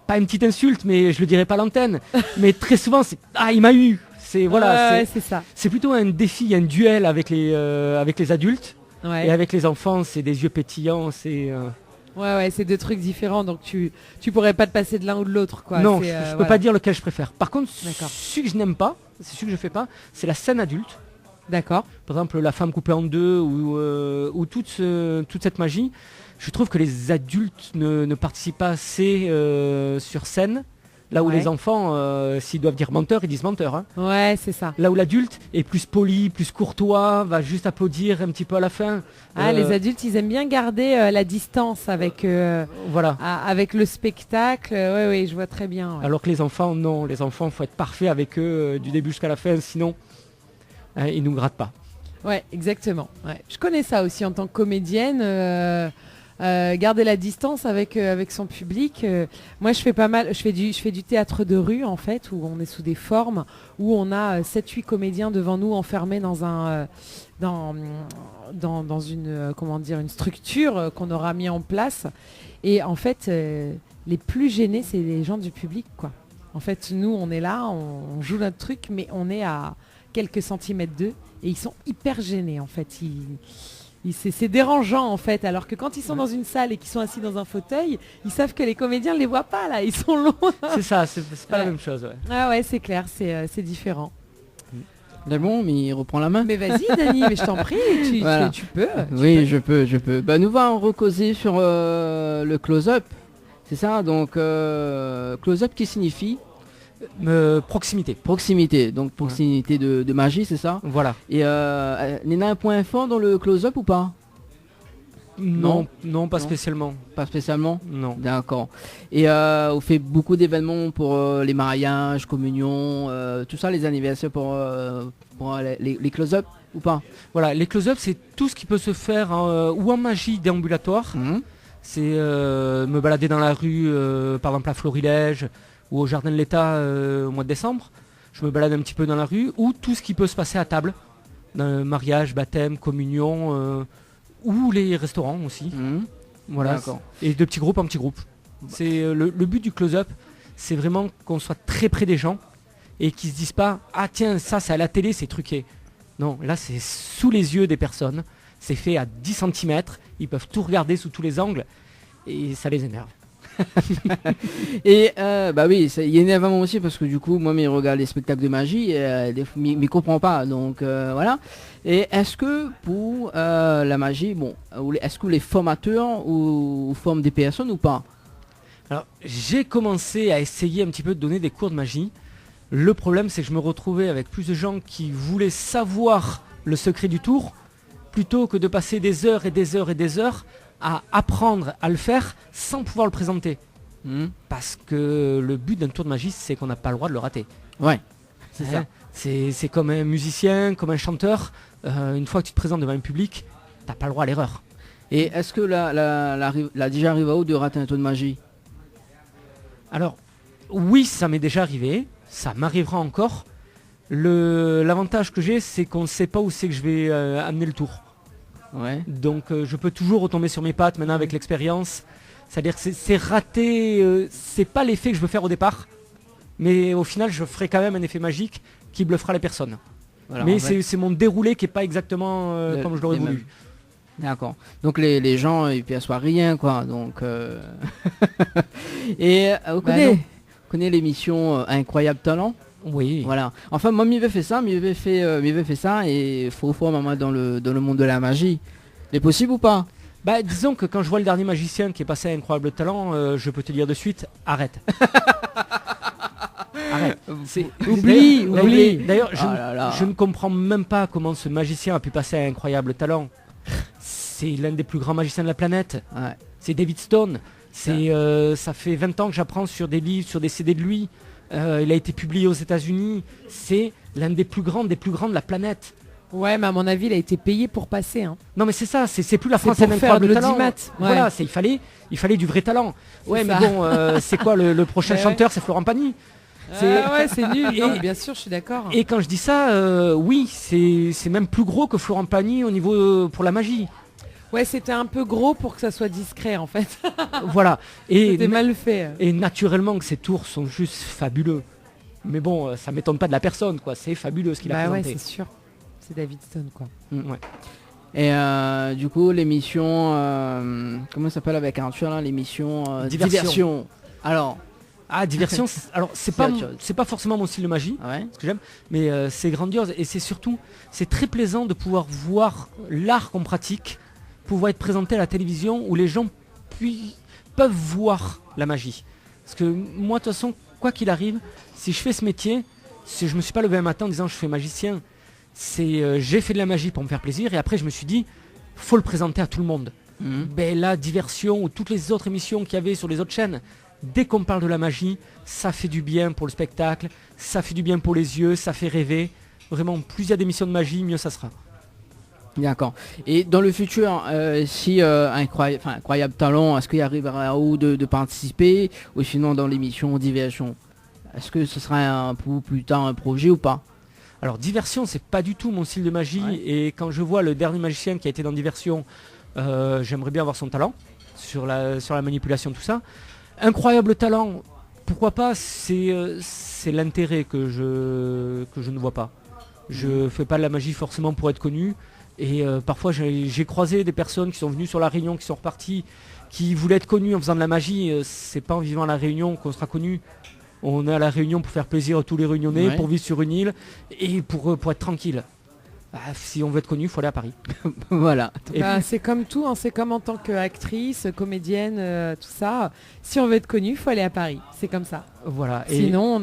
pas une petite insulte, mais je le dirai pas à l'antenne. Mais très souvent, c'est ah, il m'a eu. C'est voilà, Ouais, c'est ça. c'est plutôt un défi, un duel avec les adultes. Ouais. Et avec les enfants, c'est des yeux pétillants, Ouais, c'est deux trucs différents, donc tu pourrais pas te passer de l'un ou de l'autre, quoi. Non, C'est, je peux voilà. pas dire lequel je préfère. Par contre, D'accord. celui que je n'aime pas, c'est celui que je fais pas, c'est la scène adulte. D'accord. Par exemple, la femme coupée en deux ou toute cette magie. Je trouve que les adultes ne participent pas assez sur scène. Là où Ouais. les enfants, s'ils doivent dire menteur, ils disent menteur. Hein. Ouais, c'est ça. Là où l'adulte est plus poli, plus courtois, va juste applaudir un petit peu à la fin. Les adultes, ils aiment bien garder la distance avec, Voilà. avec le spectacle. Oui, je vois très bien. Ouais. Alors que les enfants, non. Les enfants, faut être parfait avec eux du début jusqu'à la fin, sinon ils nous grattent pas. Ouais, exactement. Ouais. Je connais ça aussi en tant que comédienne. Garder la distance avec son public. Moi, je fais pas mal. Je fais du théâtre de rue en fait, où on est sous des formes, où on a 7-8 comédiens devant nous enfermés dans une une structure qu'on aura mis en place. Et en fait, les plus gênés, c'est les gens du public, quoi. En fait, nous, on est là, on joue notre truc, mais on est à quelques centimètres d'eux, et ils sont hyper gênés en fait. C'est dérangeant en fait, alors que quand ils sont dans une salle et qu'ils sont assis dans un fauteuil, ils savent que les comédiens ne les voient pas là, ils sont loin. C'est ça, c'est pas la Ouais. même chose. Ouais. Ah ouais, c'est clair, c'est différent. C'est bon, mais il reprend la main. Mais vas-y Dani, mais je t'en prie, Voilà. tu peux. Oui, je peux. Bah, nous allons recauser sur le close-up. C'est ça, donc close-up qui signifie Proximité. proximité. Donc proximité de magie, c'est ça. Voilà. Et il y a un point fort dans le close-up ou pas? Non, pas Non. spécialement. Pas spécialement. Non. D'accord. Et on fait beaucoup d'événements pour les mariages, communions, tout ça, les anniversaires pour les close-up ou pas? Voilà, les close-up, c'est tout ce qui peut se faire ou en magie déambulatoire. C'est me balader dans la rue, par exemple à Florilège ou au Jardin de l'État au mois de décembre. Je me balade un petit peu dans la rue, ou tout ce qui peut se passer à table. Mariage, baptême, communion, ou les restaurants aussi. Voilà. D'accord. Et de petits groupes en petits groupes. C'est le but du close-up, c'est vraiment qu'on soit très près des gens et qu'ils se disent pas ah tiens ça c'est à la télé, c'est truqué. Non, là c'est sous les yeux des personnes, c'est fait à 10 cm, ils peuvent tout regarder sous tous les angles et ça les énerve. Et bah oui, il énerve vraiment aussi parce que du coup, moi, je regarde les spectacles de magie, mais comprend pas. Donc voilà. Et est-ce que pour la magie, bon, est-ce que les formateurs ou forment des personnes ou pas? Alors j'ai commencé à essayer un petit peu de donner des cours de magie. Le problème c'est que je me retrouvais avec plus de gens qui voulaient savoir le secret du tour plutôt que de passer des heures et des heures et des heures à apprendre à le faire sans pouvoir le présenter. Parce que le but d'un tour de magie, c'est qu'on n'a pas le droit de le rater. Ouais, c'est ça. C'est comme un musicien, comme un chanteur. Une fois que tu te présentes devant un public, t'as pas le droit à l'erreur. Et est-ce que la déjà arrivé à vous de rater un tour de magie? Alors, oui, ça m'est déjà arrivé. Ça m'arrivera encore. L'avantage que j'ai, c'est qu'on ne sait pas où c'est que je vais amener le tour. Ouais. Donc je peux toujours retomber sur mes pattes maintenant avec l'expérience. C'est-à-dire que c'est raté, c'est pas l'effet que je veux faire au départ, mais au final je ferai quand même un effet magique qui bluffera les personnes. Voilà, mais en fait, c'est mon déroulé qui est pas exactement comme je l'aurais les mêmes. voulu. D'accord. Donc les gens ils perçoivent rien quoi. Donc et vous connaissez l'émission Incroyable Talent? Oui. Voilà. Enfin moi m'y vais fait ça, et faut maman dans le monde de la magie. C'est possible ou pas? Bah disons que quand je vois le dernier magicien qui est passé à Incroyable Talent, je peux te dire de suite, arrête. Arrête. Oublie. D'ailleurs, Oh là là. je ne comprends même pas comment ce magicien a pu passer à Incroyable Talent. C'est l'un des plus grands magiciens de la planète. Ouais. C'est David Stone. Ça fait 20 ans que j'apprends sur des livres, sur des CD de lui. Il a été publié aux États-Unis. C'est l'un des plus grands de la planète. Ouais, mais à mon avis, il a été payé pour passer. Hein. Non mais c'est ça, c'est plus la France pour un faire incroyable de talent. l'audimat. Ouais. Voilà, il fallait du vrai talent. Ouais, mais ça. bon, c'est quoi le prochain Ouais, chanteur, c'est Florent Pagny. Ouais, c'est nul. Et- Non, bien sûr, je suis d'accord. Et quand je dis ça, oui, c'est même plus gros que Florent Pagny au niveau pour la magie. Ouais, c'était un peu gros pour que ça soit discret en fait. Voilà. C'était mal fait. Et naturellement que ces tours sont juste fabuleux. Mais bon, ça m'étonne pas de la personne, quoi. C'est fabuleux ce qu'il a Bah ouais, présenté. c'est sûr. C'est David Stone quoi. Ouais. Et du coup, l'émission, comment ça s'appelle avec Arthur là, l'émission Diversion. Alors, Diversion, alors c'est pas forcément mon style de magie, ouais. ce que j'aime, mais c'est grandiose et c'est surtout, c'est très plaisant de pouvoir voir l'art qu'on pratique, pouvoir être présenté à la télévision où les gens peuvent voir la magie. Parce que moi, de toute façon, quoi qu'il arrive, si je fais ce métier, si je me suis pas levé un matin en disant je suis magicien, j'ai fait de la magie pour me faire plaisir et après je me suis dit, faut le présenter à tout le monde. Ben la Diversion ou toutes les autres émissions qu'il y avait sur les autres chaînes, dès qu'on parle de la magie, ça fait du bien pour le spectacle, ça fait du bien pour les yeux, ça fait rêver. Vraiment, plus il y a d'émissions de magie, mieux ça sera. D'accord. Et dans le futur, si incroyable talent, est-ce qu'il arrivera ou de participer, ou sinon dans l'émission Diversion, est-ce que ce sera un peu plus tard un projet ou pas? Alors Diversion, c'est pas du tout mon style de magie, et quand je vois le dernier magicien qui a été dans Diversion, j'aimerais bien avoir son talent sur la manipulation, tout ça. Incroyable talent, pourquoi pas, c'est l'intérêt que je ne vois pas. Je fais pas de la magie forcément pour être connu. Et parfois j'ai croisé des personnes qui sont venues sur la Réunion, qui sont reparties, qui voulaient être connues en faisant de la magie. C'est pas en vivant à la Réunion qu'on sera connu. On est à la Réunion pour faire plaisir à tous les Réunionnais, pour vivre sur une île et pour être tranquille. Si on veut être connu, il faut aller à Paris. Voilà. C'est comme tout, c'est comme en tant qu'actrice, comédienne, tout ça. Si on veut être connu, il faut aller à Paris. C'est comme ça. Voilà. Sinon,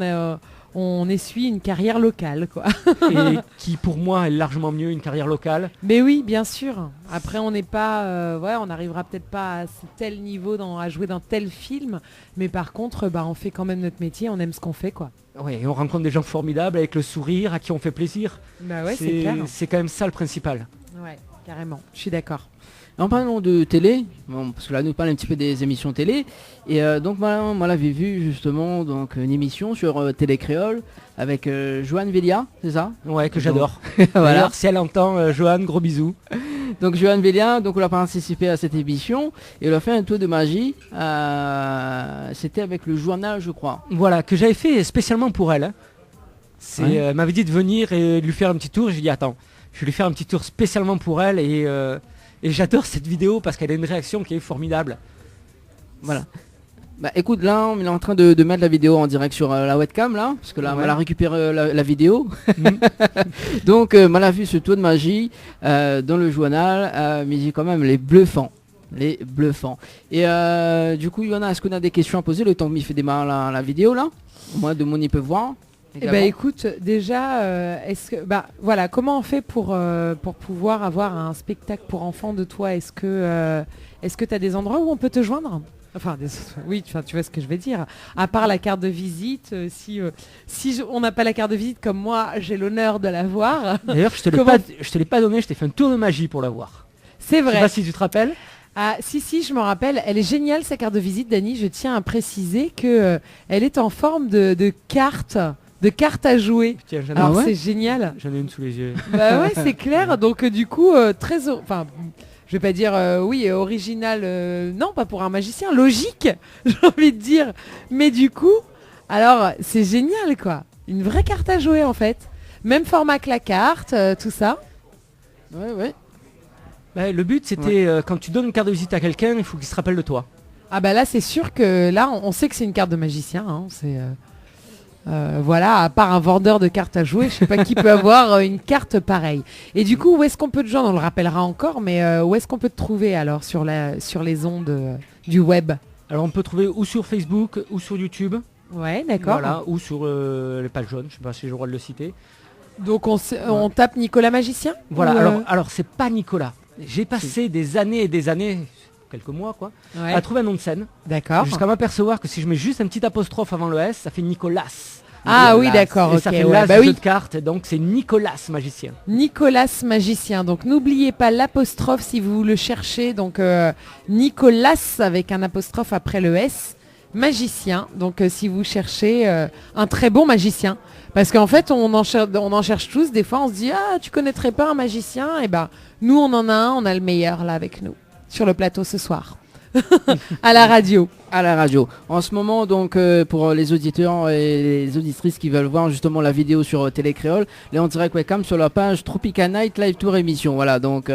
on essuie une carrière locale, quoi. Et qui, pour moi, est largement mieux une carrière locale. Mais oui, bien sûr. Après, on n'est pas, on n'arrivera peut-être pas à tel niveau à jouer dans tel film, mais par contre, on fait quand même notre métier, on aime ce qu'on fait, quoi. Oui, et on rencontre des gens formidables avec le sourire, à qui on fait plaisir. Bah ouais, c'est clair. C'est quand même ça le principal. Ouais, carrément. Je suis d'accord. En parlant de télé, parce que là nous parlons un petit peu des émissions télé, et donc moi l'avais vu justement donc une émission sur Télé Créole avec Joanne Velia, c'est ça? Ouais, que j'adore. Voilà. D'ailleurs, si elle entend, Joanne, gros bisous. Donc Joanne Velia, donc on a participé à cette émission et on a fait un tour de magie. C'était avec le journal, je crois. Voilà, que j'avais fait spécialement pour elle. Elle m'avait dit de venir et de lui faire un petit tour. J'ai dit attends, je vais lui faire un petit tour spécialement pour elle et j'adore cette vidéo parce qu'elle a une réaction qui est formidable. Voilà. Bah écoute, là on est en train de mettre la vidéo en direct sur la webcam là, parce que là on a récupéré la vidéo. Donc on a vu ce tour de magie dans le journal, mais j'ai quand même les bluffants. Et du coup, Yona, est-ce qu'on a des questions à poser le temps que m'y fait démarrer la vidéo là? Moi de mon y peut voir. Écoute, déjà, comment on fait pour pouvoir avoir un spectacle pour enfants de toi? Est-ce que tu as des endroits où on peut te joindre? Oui, tu vois ce que je vais dire. À part la carte de visite, on n'a pas la carte de visite comme moi, j'ai l'honneur de l'avoir. D'ailleurs, je te l'ai pas donné, je t'ai fait un tour de magie pour l'avoir. C'est vrai. Je sais pas si tu te rappelles. Ah, si, je me rappelle. Elle est géniale, sa carte de visite, Dani. Je tiens à préciser que elle est en forme de carte. De cartes à jouer. Tiens, alors c'est génial. J'en ai une sous les yeux. Bah ouais, c'est clair. Donc du coup, je vais pas dire original, non, pas pour un magicien, logique, j'ai envie de dire. Mais du coup, alors c'est génial quoi. Une vraie carte à jouer en fait. Même format que la carte, tout ça. Ouais. Bah, le but c'était quand tu donnes une carte de visite à quelqu'un, il faut qu'il se rappelle de toi. Ah bah là c'est sûr que là on sait que c'est une carte de magicien. Hein, voilà, à part un vendeur de cartes à jouer, je sais pas qui peut avoir une carte pareille. Et du coup, où est-ce qu'on peut te joindre? On le rappellera encore, mais où est-ce qu'on peut te trouver alors sur les ondes du web? Alors on peut trouver ou sur Facebook ou sur YouTube. Ouais, d'accord. Voilà, ou sur les pages jaunes, je sais pas si j'ai le droit de le citer. Donc on tape Nicolas Magicien? Voilà, alors c'est pas Nicolas. J'ai passé des années et des années, quelques mois quoi, à trouver un nom de scène. D'accord. Jusqu'à m'apercevoir que si je mets juste un petit apostrophe avant le S, ça fait Nicolas. Ah oui, d'accord. Et ça fait l'as jeu de cartes, donc c'est Nicolas Magicien. Nicolas Magicien. Donc n'oubliez pas l'apostrophe si vous le cherchez. Donc Nicolas avec un apostrophe après le S. Magicien. Donc si vous cherchez un très bon magicien. Parce qu'en fait, on en cherche tous. Des fois, on se dit ah, tu connaîtrais pas un magicien? Et ben, nous, on en a un. On a le meilleur là avec nous sur le plateau ce soir. à la radio. À la radio. En ce moment, donc, pour les auditeurs et les auditrices qui veulent voir justement la vidéo sur Télé Créole, là en direct webcam sur la page Tropical Night Live Tour émission. Voilà, donc,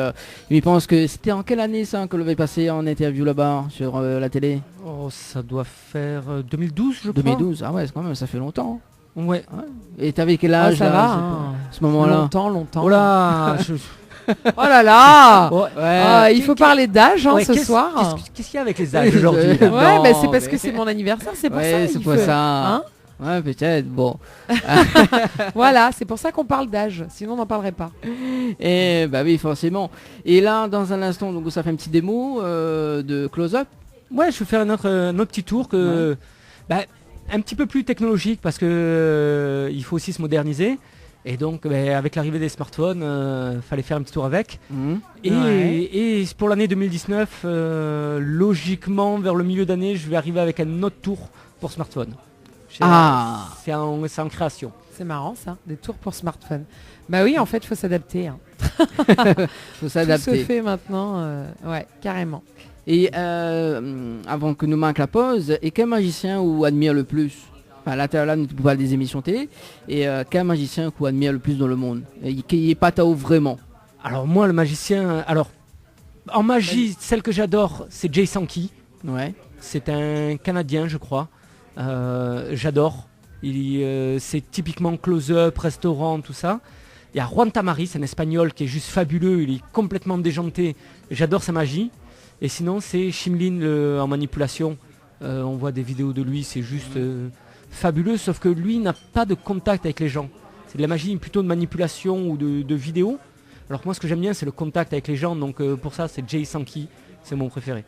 je pense que c'était en quelle année ça que l'avait passé en interview là-bas sur la télé? Oh, ça doit faire 2012, je crois. 2012, ah ouais, quand même, ça fait longtemps. Ouais. Et t'avais quel âge ça là, va, à hein. ce moment-là? Longtemps. Oh là Oh là là. Ouais. Il faut parler d'âge Ouais, ce soir. Qu'est-ce qu'il y a avec les âges aujourd'hui là Ouais, Non, mais c'est parce mais- que c'est mon anniversaire, c'est pour ça. Ouais, c'est il pour faut- ça. Hein Ouais, peut-être, bon. Voilà, c'est pour ça qu'on parle d'âge, sinon on n'en parlerait pas. Et bah oui, forcément. Et là, dans un instant, donc ça fait un petit démo de close-up. Ouais, je vais faire un autre petit tour un petit peu plus technologique parce que il faut aussi se moderniser. Et donc, avec l'arrivée des smartphones, fallait faire un petit tour avec. Et pour l'année 2019, logiquement, vers le milieu d'année, je vais arriver avec un autre tour pour smartphone. Ah. C'est en création. C'est marrant ça, des tours pour smartphone. Bah oui, en fait, il faut s'adapter. Hein. Faut Tout se s'adapter. fait maintenant, ouais, carrément. Et avant que nous manque la pause, et quel magicien vous admire le plus? Enfin, là, nous pouvons parler des émissions télé. Et quel magicien vous admire le plus dans le monde? Et qui est pas Tao vraiment? Alors moi, le magicien... Alors, en magie, celle que j'adore, c'est Jay Sankey. Ouais. C'est un Canadien, je crois. J'adore. C'est typiquement close-up, restaurant, tout ça. Il y a Juan Tamariz, un Espagnol qui est juste fabuleux. Il est complètement déjanté. J'adore sa magie. Et sinon, c'est Shimlin en manipulation. On voit des vidéos de lui, c'est juste fabuleux. Sauf que lui n'a pas de contact avec les gens. C'est de la magie plutôt de manipulation ou de vidéo. Alors que moi, ce que j'aime bien, c'est le contact avec les gens. Donc pour ça, c'est Jay Sankey. C'est mon préféré.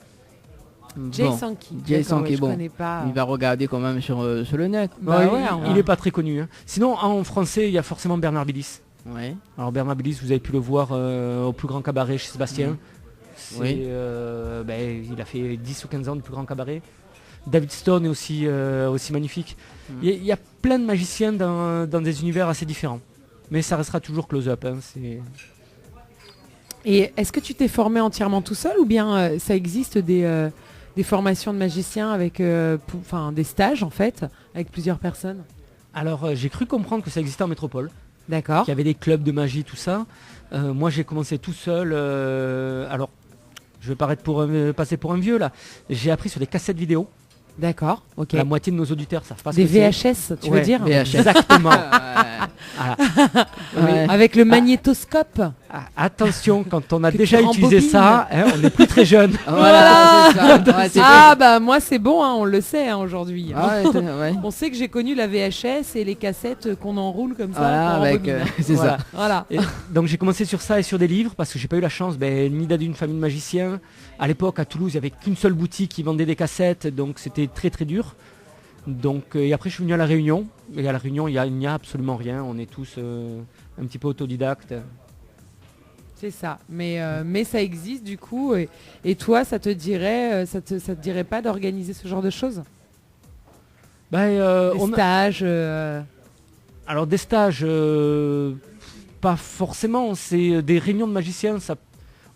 Jay Bon. Sankey. Jay D'accord, Sankey, je bon. connais pas. Il va regarder quand même sur le net. Bah Ouais, ouais, il n'est pas très connu. Hein. Sinon, en français, il y a forcément Bernard Billis. Ouais. Alors Bernard Billis, vous avez pu le voir au plus grand cabaret chez Sébastien. Oui. Il a fait 10 ou 15 ans de plus grand cabaret. David Stone est aussi magnifique. Il y a plein de magiciens dans des univers assez différents. Mais ça restera toujours close-up. Hein, Et est-ce que tu t'es formé entièrement tout seul ou bien ça existe des formations de magiciens avec des stages en fait, avec plusieurs personnes? Alors j'ai cru comprendre que ça existait en métropole. D'accord. Qu'il y avait des clubs de magie, tout ça. Moi j'ai commencé tout seul. Alors je vais passer pour un vieux là. J'ai appris sur des cassettes vidéo. D'accord, ok. La moitié de nos auditeurs savent pas ce Des que c'est. VHS, tu veux dire? VHS. Exactement. Ouais. Avec le magnétoscope. Attention, quand on a Que déjà tu utilisé rembobines. ça, hein, on n'est plus très jeune. Voilà, c'est ça. Ouais, c'est Ah bah moi c'est bon, hein, on le sait hein, aujourd'hui. Ah ouais, ouais. On sait que j'ai connu la VHS et les cassettes qu'on enroule comme ça. Voilà, qu'on avec, rembobine. c'est Voilà. ça. Voilà. Et donc j'ai commencé sur ça et sur des livres parce que j'ai pas eu la chance ni d'être d'une famille de magiciens. À l'époque à Toulouse il n'y avait qu'une seule boutique qui vendait des cassettes, donc c'était très très dur. Donc et après je suis venu à La Réunion. Et à La Réunion il n'y a absolument rien, on est tous un petit peu autodidactes. C'est ça. Mais ça existe du coup. Et toi, ça te dirait, ça te dirait pas d'organiser ce genre de choses? Des stages. Alors des stages, pas forcément, c'est des réunions de magiciens.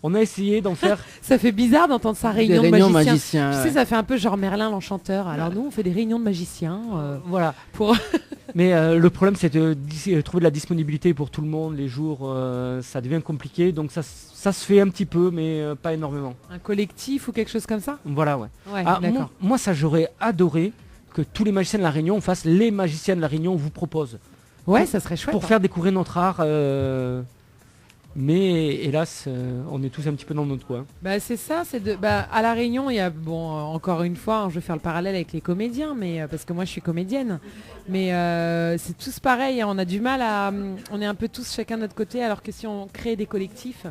On a essayé d'en faire. Ça fait bizarre d'entendre ça, réunion Des de réunions magiciens. magiciens. Tu sais, ça fait un peu genre Merlin l'enchanteur. Alors nous, on fait des réunions de magiciens. Voilà. Pour... Mais le problème c'est de trouver de la disponibilité pour tout le monde. Les jours, ça devient compliqué. Donc ça se fait un petit peu, mais pas énormément. Un collectif ou quelque chose comme ça? Voilà, ouais. Ouais, Ah, d'accord. moi, ça j'aurais adoré que tous les magiciens de La Réunion fassent les magiciens de La Réunion vous proposent. Ouais, ça serait chouette. Pour hein. faire découvrir notre art. Mais hélas, on est tous un petit peu dans notre coin. Bah c'est ça, à La Réunion, il y a encore une fois, hein, je vais faire le parallèle avec les comédiens, mais parce que moi je suis comédienne, mais c'est tous pareil, hein, on a du mal on est un peu tous chacun de notre côté, alors que si on crée des collectifs,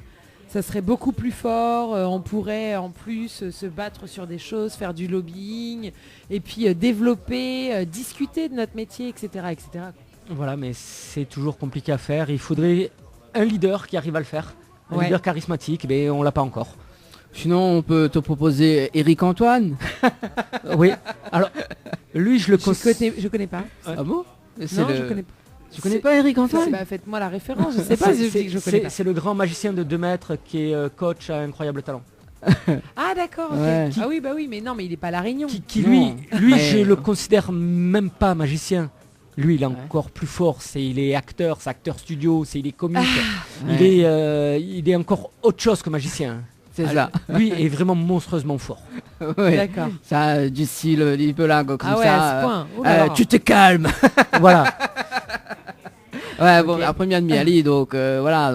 ça serait beaucoup plus fort, on pourrait en plus se battre sur des choses, faire du lobbying, et puis développer, discuter de notre métier, etc., etc. Voilà, mais c'est toujours compliqué à faire. Il faudrait un leader qui arrive à le faire, un Ouais. leader charismatique, mais on l'a pas encore. Sinon, on peut te proposer Eric Antoine. Oui, alors lui je le conseille. Je connais pas. Ah bon? Non, je connais pas. Tu connais pas Eric Antoine? Bah, faites-moi la référence, je sais pas, je dis que je connais pas. C'est le grand magicien de 2 mètres qui est coach à incroyable talent. Ah d'accord, ok. Ouais. Ah oui, bah oui, mais non, mais il est pas à La Réunion. Qui Non, lui mais- je le considère même pas magicien. Lui, il est Ouais. encore plus fort. Il est acteur, c'est acteur studio, il est comique. Ouais. Il est encore autre chose que magicien. C'est ça. Lui est vraiment monstrueusement fort. Ouais. D'accord. Ça, du style, il peut là, comme Ah ouais, ça. à ce point. Oh là là. Tu te calmes. Voilà. Ouais, bon, Ok. après bien de Miali, donc voilà,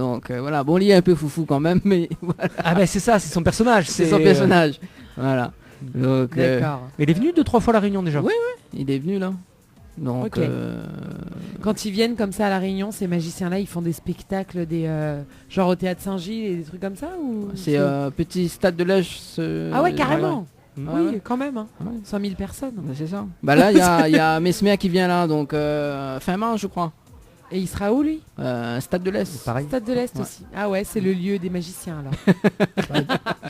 Bon, lui est un peu foufou quand même, mais voilà, Ah ben c'est ça, c'est son personnage. c'est son personnage. Voilà. Donc, D'accord. Mais il est venu 2-3 fois à La Réunion déjà. Oui. il est venu là. Donc, Ok. Quand ils viennent comme ça à La Réunion, ces magiciens-là, ils font des spectacles, genre au théâtre Saint-Gilles et des trucs comme ça ou c'est petit stade de Lèche. Ah ouais, carrément. Ouais. Oui, Ouais. quand même. Hein. Ouais. 100 000 personnes. C'est ça. Bah là, il y a Mesmer qui vient là, donc fin mars, je crois. Et il sera où lui? Stade de l'Est. Pareil. Stade de l'Est Ouais. aussi. Ah ouais, c'est le lieu des magiciens alors.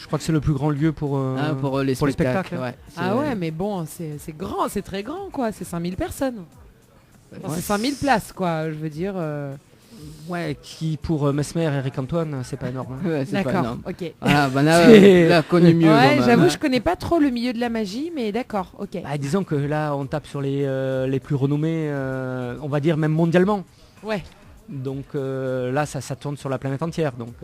Je crois que c'est le plus grand lieu pour Pour les pour les spectacles. spectacles. Ouais. Ah ouais, mais bon, c'est grand, c'est très grand quoi. C'est 5 000 personnes. Enfin, Ouais. c'est 5 000 places quoi, je veux dire. Ouais, qui pour Mesmer et Eric Antoine, c'est pas énorme. Hein. Ouais, c'est pas D'accord, énorme. ok. Voilà, bah là, C'est- là, connu mieux. quand Ouais, même, j'avoue, hein. je connais pas trop le milieu de la magie, mais d'accord, ok. Bah, disons que là, on tape sur les plus renommés, on va dire même mondialement. Ouais. Donc là, ça tourne sur la planète entière. Donc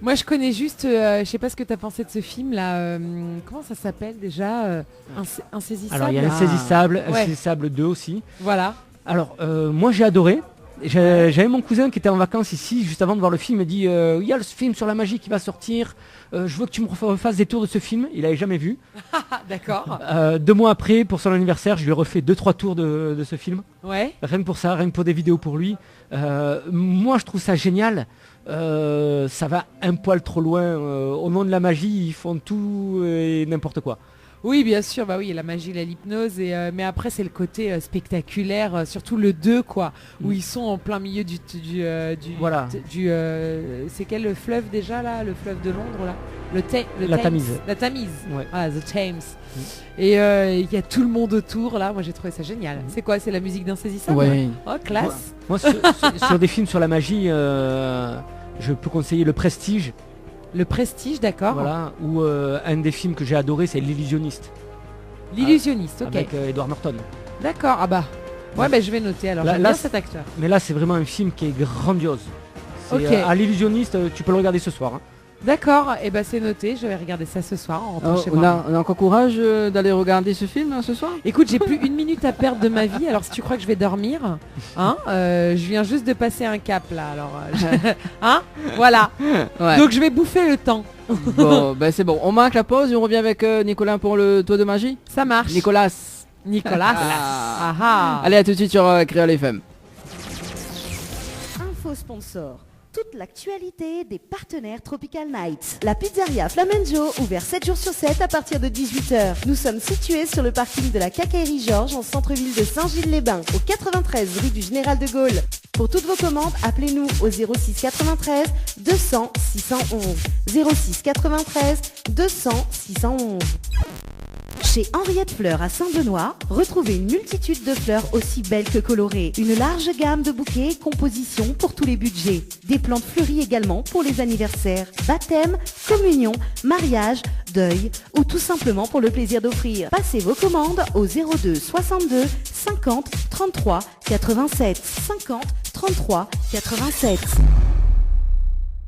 Moi, je connais juste, je sais pas ce que tu as pensé de ce film là. Comment ça s'appelle déjà Insaisissable. alors il y a Ah. Insaisissable, Ouais. Insaisissable 2 aussi. Voilà. Alors moi j'ai adoré. J'avais mon cousin qui était en vacances ici juste avant de voir le film. Il dit il y a le film sur la magie qui va sortir. Je veux que tu me refasses des tours de ce film. Il avait jamais vu. Ah, d'accord. 2 mois après, pour son anniversaire, je lui ai refait 2-3 tours de ce film. Ouais. Rien que pour ça, rien que pour des vidéos pour lui. Moi je trouve ça génial. Ça va un poil trop loin. Au nom de la magie, ils font tout et n'importe quoi. Oui, bien sûr, bah oui, la magie, l'hypnose, mais après c'est le côté spectaculaire, surtout le 2 quoi, où ils sont en plein milieu Voilà. c'est quel le fleuve déjà là, le fleuve de Londres là, le La Thames. Tamise. La Tamise. Ouais. Voilà, the Thames. Et il y a tout le monde autour là, moi j'ai trouvé ça génial. C'est quoi, c'est la musique d'Insaisissable? Ouais. Oh classe. Moi, sur des films sur la magie, je peux conseiller Le Prestige. Le Prestige, d'accord. Voilà, ou un des films que j'ai adoré, c'est L'Illusionniste. L'illusionniste, ok. Avec Edward Norton. D'accord, ah bah. Ouais, bah je vais noter alors. Là- J'aime là, bien c'est- cet acteur. Mais là, c'est vraiment un film qui est grandiose. C'est, Ok. L'Illusionniste, tu peux le regarder ce soir. Hein. D'accord, et bah c'est noté, je vais regarder ça ce soir en rentrant Oh, chez on, moi. a encore courage d'aller regarder ce film hein, ce soir. Écoute, j'ai plus 1 minute à perdre de ma vie, alors si tu crois que je vais dormir, hein, je viens juste de passer un cap là, alors, hein, voilà. Ouais. Donc je vais bouffer le temps. Bon, ben c'est bon. On marque la pause et on revient avec Nicolas pour le tour de magie. Ça marche. Nicolas. Nicolas. Ah ah. Allez, à tout de suite sur Créole FM. Info sponsor. Toute l'actualité des partenaires Tropical Nights. La pizzeria Flamenjo, ouvert 7 jours sur 7 à partir de 18h. Nous sommes situés sur le parking de la Quincaillerie Georges en centre-ville de Saint-Gilles-les-Bains, au 93 rue du Général de Gaulle. Pour toutes vos commandes, appelez-nous au 06 93 200 611. 06 93 200 611. Chez Henriette Fleurs à Saint-Benoît, retrouvez une multitude de fleurs aussi belles que colorées. Une large gamme de bouquets et compositions pour tous les budgets. Des plantes fleuries également pour les anniversaires, baptêmes, communions, mariages, deuil ou tout simplement pour le plaisir d'offrir. Passez vos commandes au 02 62 50 33 87 50 33 87.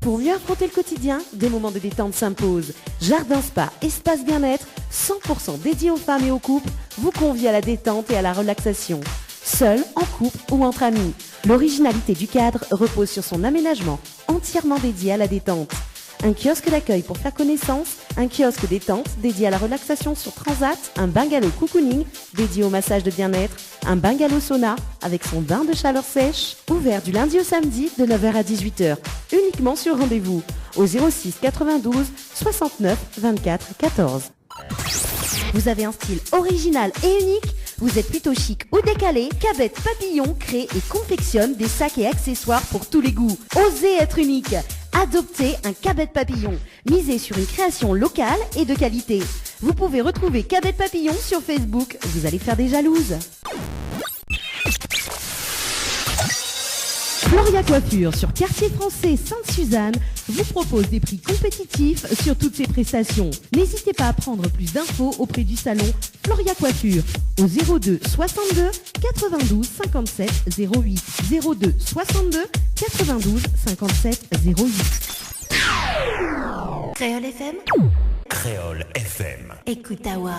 Pour mieux affronter le quotidien, des moments de détente s'imposent. Jardin Spa, espace bien-être, 100% dédié aux femmes et aux couples, vous convie à la détente et à la relaxation. Seul, en couple ou entre amis. L'originalité du cadre repose sur son aménagement, entièrement dédié à la détente. Un kiosque d'accueil pour faire connaissance, un kiosque détente dédié à la relaxation sur Transat, un bungalow cocooning dédié au massage de bien-être, un bungalow sauna avec son bain de chaleur sèche, ouvert du lundi au samedi de 9h à 18h, uniquement sur rendez-vous, au 06 92 69 24 14. Vous avez un style original et unique? Vous êtes plutôt chic ou décalé? Cabette Papillon crée et confectionne des sacs et accessoires pour tous les goûts. Osez être unique. Adoptez un Cabette Papillon. Misez sur une création locale et de qualité. Vous pouvez retrouver Cabette Papillon sur Facebook. Vous allez faire des jalouses. Floria Coiffure sur Quartier Français Sainte-Suzanne vous propose des prix compétitifs sur toutes ses prestations. N'hésitez pas à prendre plus d'infos auprès du salon Floria Coiffure au 02 62 92 57 08 02 62 92 57 08. Créole FM. Créole FM. Écoute Awa.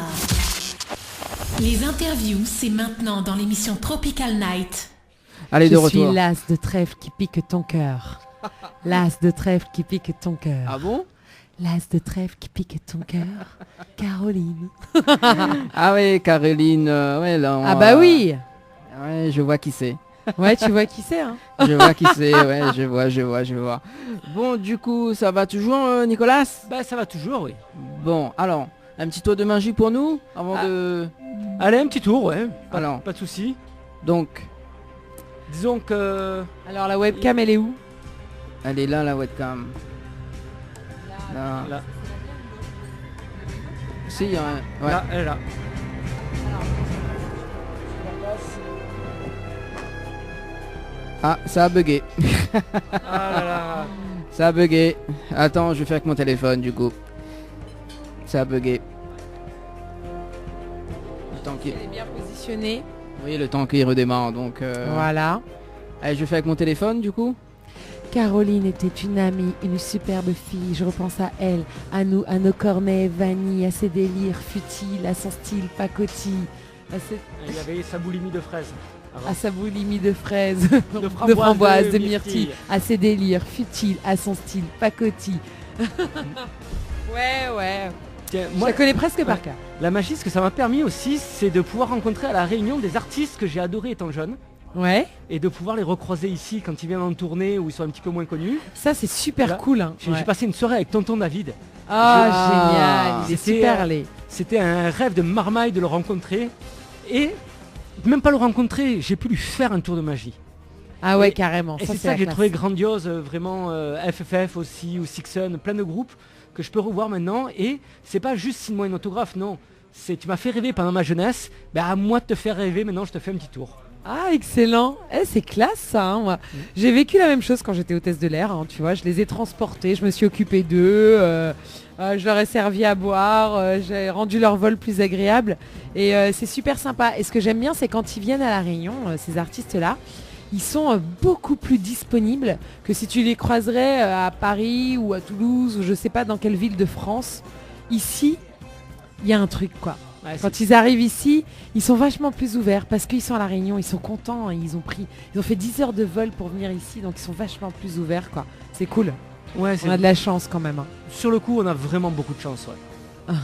Les interviews, c'est maintenant dans l'émission Tropical Night. Allez, de Je retour. suis l'as de trèfle qui pique ton cœur. L'as de trèfle qui pique ton cœur. Ah bon? L'as de trèfle qui pique ton cœur. Caroline. Ah oui, Caroline. Ouais, là, Ah bah oui. Ouais, je vois qui c'est. Ouais, tu vois qui c'est, hein. Je vois qui c'est, ouais, je vois. Bon, du coup, ça va toujours, Nicolas? Bah ça va toujours, oui. Bon, alors, un petit tour de magie pour nous, avant de... Allez, un petit tour, ouais. Alors. Pas de souci. Donc, Disons que... Alors la webcam, elle est où? elle est là, la webcam. Là. Là, Si, ouais. là, elle est là. Ah, ça a bugué. Ah là là. Ça a bugué. Attends, je vais faire avec mon téléphone, du coup. Ça a bugué. Le temps qu'il... Elle est bien positionnée. Oui, le temps qu'il redémarre, donc... Voilà. Allez, je fais avec mon téléphone, du coup. Caroline était une amie, une superbe fille. Je repense à elle, à nous, à nos cornets, vanille, à ses délires futiles, à son style pacotille, Il y avait sa boulimie de fraises. avant. à sa boulimie de fraises, De framboises, de myrtilles, à ses délires futiles, à son style pacotille. Ouais. Tiens, Je moi, la connais presque par cœur. la magie, ce que ça m'a permis aussi, c'est de pouvoir rencontrer à la Réunion des artistes que j'ai adorés étant jeune. Ouais. Et de pouvoir les recroiser ici quand ils viennent en tournée ou ils sont un petit peu moins connus. Ça, c'est super Là, cool. Hein. J'ai passé une soirée avec Tonton David. Ah, génial. Il est C'était, super laid. C'était un rêve de marmaille de le rencontrer. Et même pas le rencontrer, j'ai pu lui faire un tour de magie. Ah ouais, et- carrément. Et Ça, c'est ça la que j'ai classe. trouvé grandiose, vraiment FFF aussi, ou Sixon, plein de groupes que je peux revoir maintenant. Et c'est pas juste signe-moi une autographe, non. C'est tu m'as fait rêver pendant ma jeunesse, ben à moi de te faire rêver, maintenant je te fais un petit tour. Ah, excellent. C'est classe ça. Hein, moi. J'ai vécu la même chose quand j'étais hôtesse de l'air. Hein, tu vois, je les ai transportés, je me suis occupée d'eux, je leur ai servi à boire, j'ai rendu leur vol plus agréable. Et c'est super sympa. Et ce que j'aime bien, c'est quand ils viennent à La Réunion, ces artistes-là, ils sont beaucoup plus disponibles que si tu les croiserais à Paris ou à Toulouse ou je sais pas dans quelle ville de France. Ici, il y a un truc quoi. Ouais, Quand ils arrivent ici, ils sont vachement plus ouverts parce qu'ils sont à La Réunion, ils sont contents, hein, ils ont fait 10 heures de vol pour venir ici, donc ils sont vachement plus ouverts quoi. C'est cool. Ouais, On a de la chance quand même. Hein. sur le coup, on a vraiment beaucoup de chance. Ouais.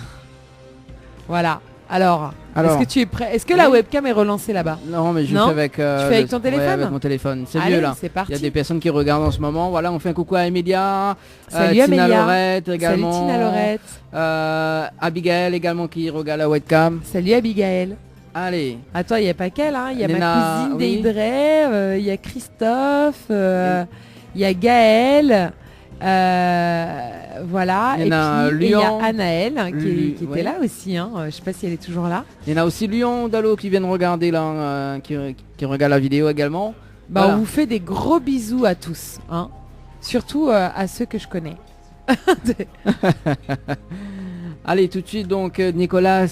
Voilà. Alors, Alors. est-ce que tu es prêt? Est-ce que la Oui. webcam est relancée là-bas? Non, mais je Non fais avec... Tu fais avec ton téléphone? Ouais, avec mon téléphone. C'est Allez, mieux, là. c'est parti. Il y a des personnes qui regardent en ce moment. Voilà, on fait un coucou à Emilia. Salut Tina Amélia. Lorette également. Salut Tina Lorette. Abigail également qui regarde la webcam. Salut Abigail. Allez. Attends, il n'y a pas qu'elle, hein. Il y a Léna, ma cousine oui. Deidre, il y a Christophe, il y a Gaël, voilà. Il y en a puis, il y a Lyon. Anaël hein, qui Oui. était là aussi. Hein. Je sais pas si elle est toujours là. Il y en a aussi Lyon Dalo qui viennent regarder là, qui regarde la vidéo également. Bah, Voilà. On vous fait des gros bisous à tous. Hein. Surtout à ceux que je connais. Allez, tout de suite donc Nicolas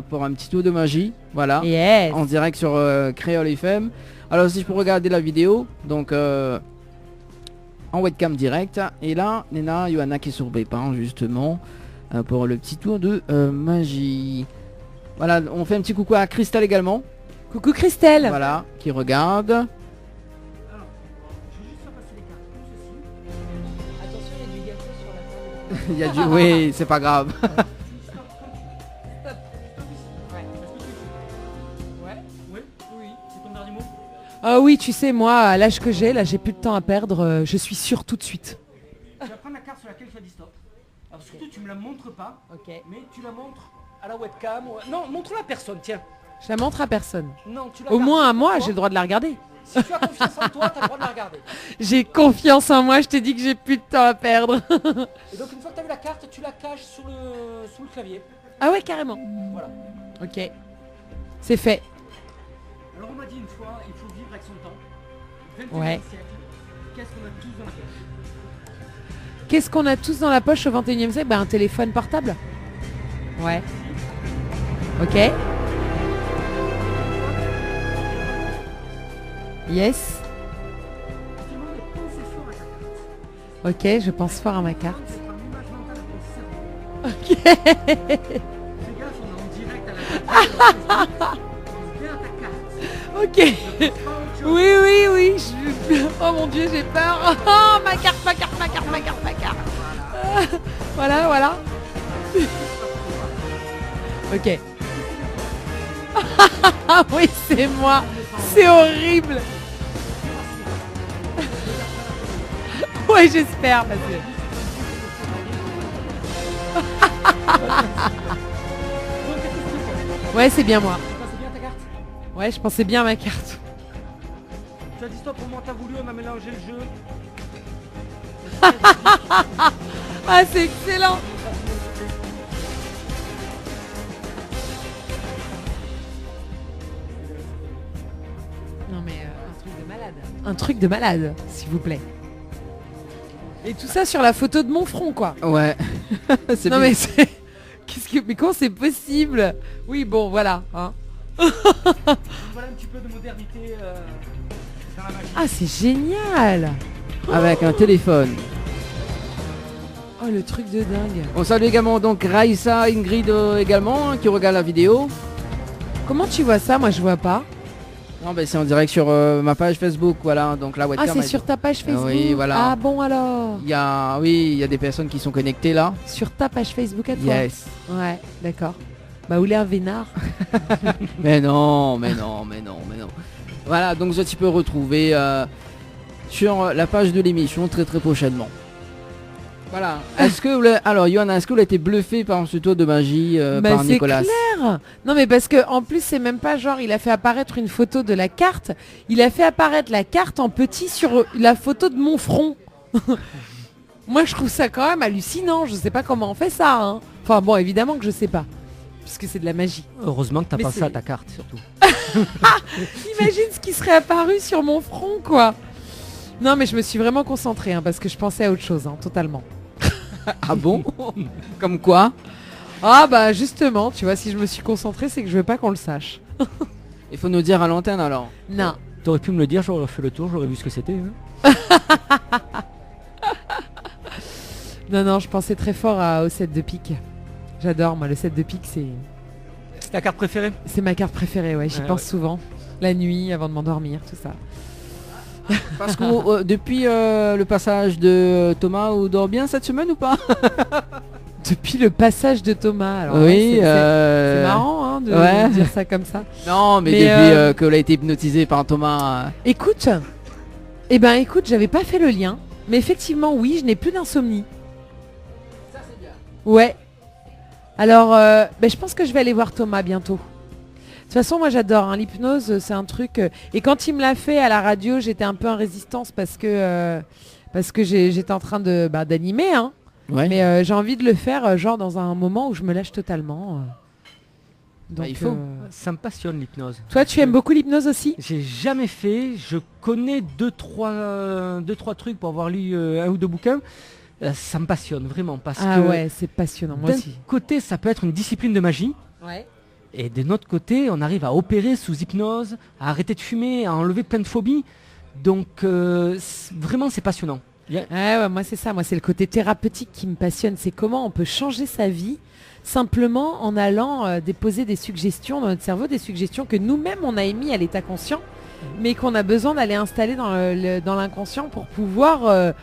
pour un petit tour de magie. Voilà. Yes. En direct sur Créole FM. Alors si je peux regarder la vidéo, donc en webcam direct. Et là, Nena, Johanna qui est sur Bépin justement pour le petit tour de magie. Voilà, on fait un petit coucou à Christelle également. Coucou Christelle. Voilà, qui regarde. Il y a du... Oui, c'est pas grave. Ah oui, tu sais, moi, à l'âge que j'ai, là, j'ai plus de temps à perdre. Je suis sûre tout de suite. Tu vas prendre la carte sur laquelle tu as dit stop. Alors surtout, tu me la montres pas, Ok. mais tu la montres à la webcam. Non, montre-la à personne, tiens. Je la montre à personne. Non, tu la Au gardes moins à pour moi, toi. j'ai le droit de la regarder. Si tu as confiance en toi, tu as le droit de la regarder. J'ai confiance en moi, je t'ai dit que j'ai plus de temps à perdre. Et donc une fois que tu as vu la carte, tu la caches sous le clavier. Ah ouais, carrément. Voilà. Ok. C'est fait. Alors on m'a dit une fois, il faut vivre avec son temps. Ouais. Qu'est-ce qu'on a tous dans la poche au 21e siècle? Un téléphone portable. Ouais. Ok. Yes. Ok, je pense fort à ma carte. Ok. Ok. Oui. Oh mon Dieu, j'ai peur. Oh, ma carte. Voilà. Ok. Oui, c'est moi. C'est horrible. Ouais, j'espère. Parce que... Ouais, c'est bien moi. C'est bien ta carte. Ouais, je pensais bien à ma carte. Tu as dit stop, pour moi t'as voulu, on a mélangé le jeu. Ah, c'est excellent. Non mais un truc de malade. Un truc de malade, s'il vous plaît. Et tout ça sur la photo de mon front, quoi. Ouais. C'est Non bien. mais c'est... Mais comment c'est possible? Oui, bon, voilà. Hein. Voilà un petit peu de modernité dans la magie. Ah, c'est génial. Avec un téléphone. Oh, le truc de dingue. On salue également donc Raïssa, Ingrid également, qui regarde la vidéo. Comment tu vois ça? Moi, je vois pas. Non, ben c'est en direct sur ma page Facebook, voilà. Donc la webcam. Ah, c'est sur ta page Facebook. Oui, voilà. Ah bon alors. Il y a des personnes qui sont connectées là. Sur ta page Facebook à toi. Yes. Ouais, d'accord. Bah, ou l'air vénard. mais non. Voilà, donc ça tu peux retrouver sur la page de l'émission très prochainement. Voilà. Est-ce que alors Johanna, est-ce que vous avez été bluffé par ce tour de magie par c'est Nicolas? Clair. Non mais parce que en plus c'est même pas genre il a fait apparaître une photo de la carte, il a fait apparaître la carte en petit sur la photo de mon front. Moi je trouve ça quand même hallucinant, je sais pas comment on fait ça. Hein. Enfin bon évidemment que je sais pas, parce que c'est de la magie. Heureusement que t'as Mais pensé c'est- à ta carte surtout. Imagine ce qui serait apparu sur mon front quoi. Non mais je me suis vraiment concentrée hein, parce que je pensais à autre chose hein, totalement. Ah bon? Comme quoi? Ah bah justement, tu vois si je me suis concentrée c'est que je veux pas qu'on le sache. Il faut nous dire à l'antenne alors. Non. T'aurais pu me le dire, j'aurais fait le tour, j'aurais vu ce que c'était. Hein. Non, je pensais très fort au 7 de pique. J'adore, moi, le 7 de pique, C'est ta carte préférée? c'est ma carte préférée, ouais, j'y pense ouais. souvent. La nuit, avant de m'endormir, tout ça. Parce que depuis le passage de Thomas, vous dort bien cette semaine ou pas? Depuis le passage de Thomas, alors Oui, c'est marrant hein, de ouais. dire ça comme ça. Non, mais, Mais, depuis que l'a été hypnotisé par Thomas. Écoute, j'avais pas fait le lien, mais effectivement, oui, je n'ai plus d'insomnie. Ça c'est bien. Ouais. Alors, je pense que je vais aller voir Thomas bientôt. De toute façon, moi j'adore hein, l'hypnose, c'est un truc. Et quand il me l'a fait à la radio, j'étais un peu en résistance parce que j'étais en train de d'animer. Hein. Ouais. Mais j'ai envie de le faire genre dans un moment où je me lâche totalement. Donc, il faut. Ça me passionne l'hypnose. Toi, tu aimes beaucoup l'hypnose aussi? J'ai jamais fait, je connais deux trois trucs pour avoir lu un ou deux bouquins. Ça me passionne vraiment parce Ah que ouais, c'est passionnant, moi d'un aussi. côté ça peut être une discipline de magie. Ouais. Et de notre côté, on arrive à opérer sous hypnose, à arrêter de fumer, à enlever plein de phobies. Donc vraiment c'est passionnant. Ouais, moi c'est ça, moi c'est le côté thérapeutique qui me passionne. C'est comment on peut changer sa vie simplement en allant déposer des suggestions dans notre cerveau, des suggestions que nous-mêmes on a émis à l'état conscient, mais qu'on a besoin d'aller installer dans l'inconscient pour pouvoir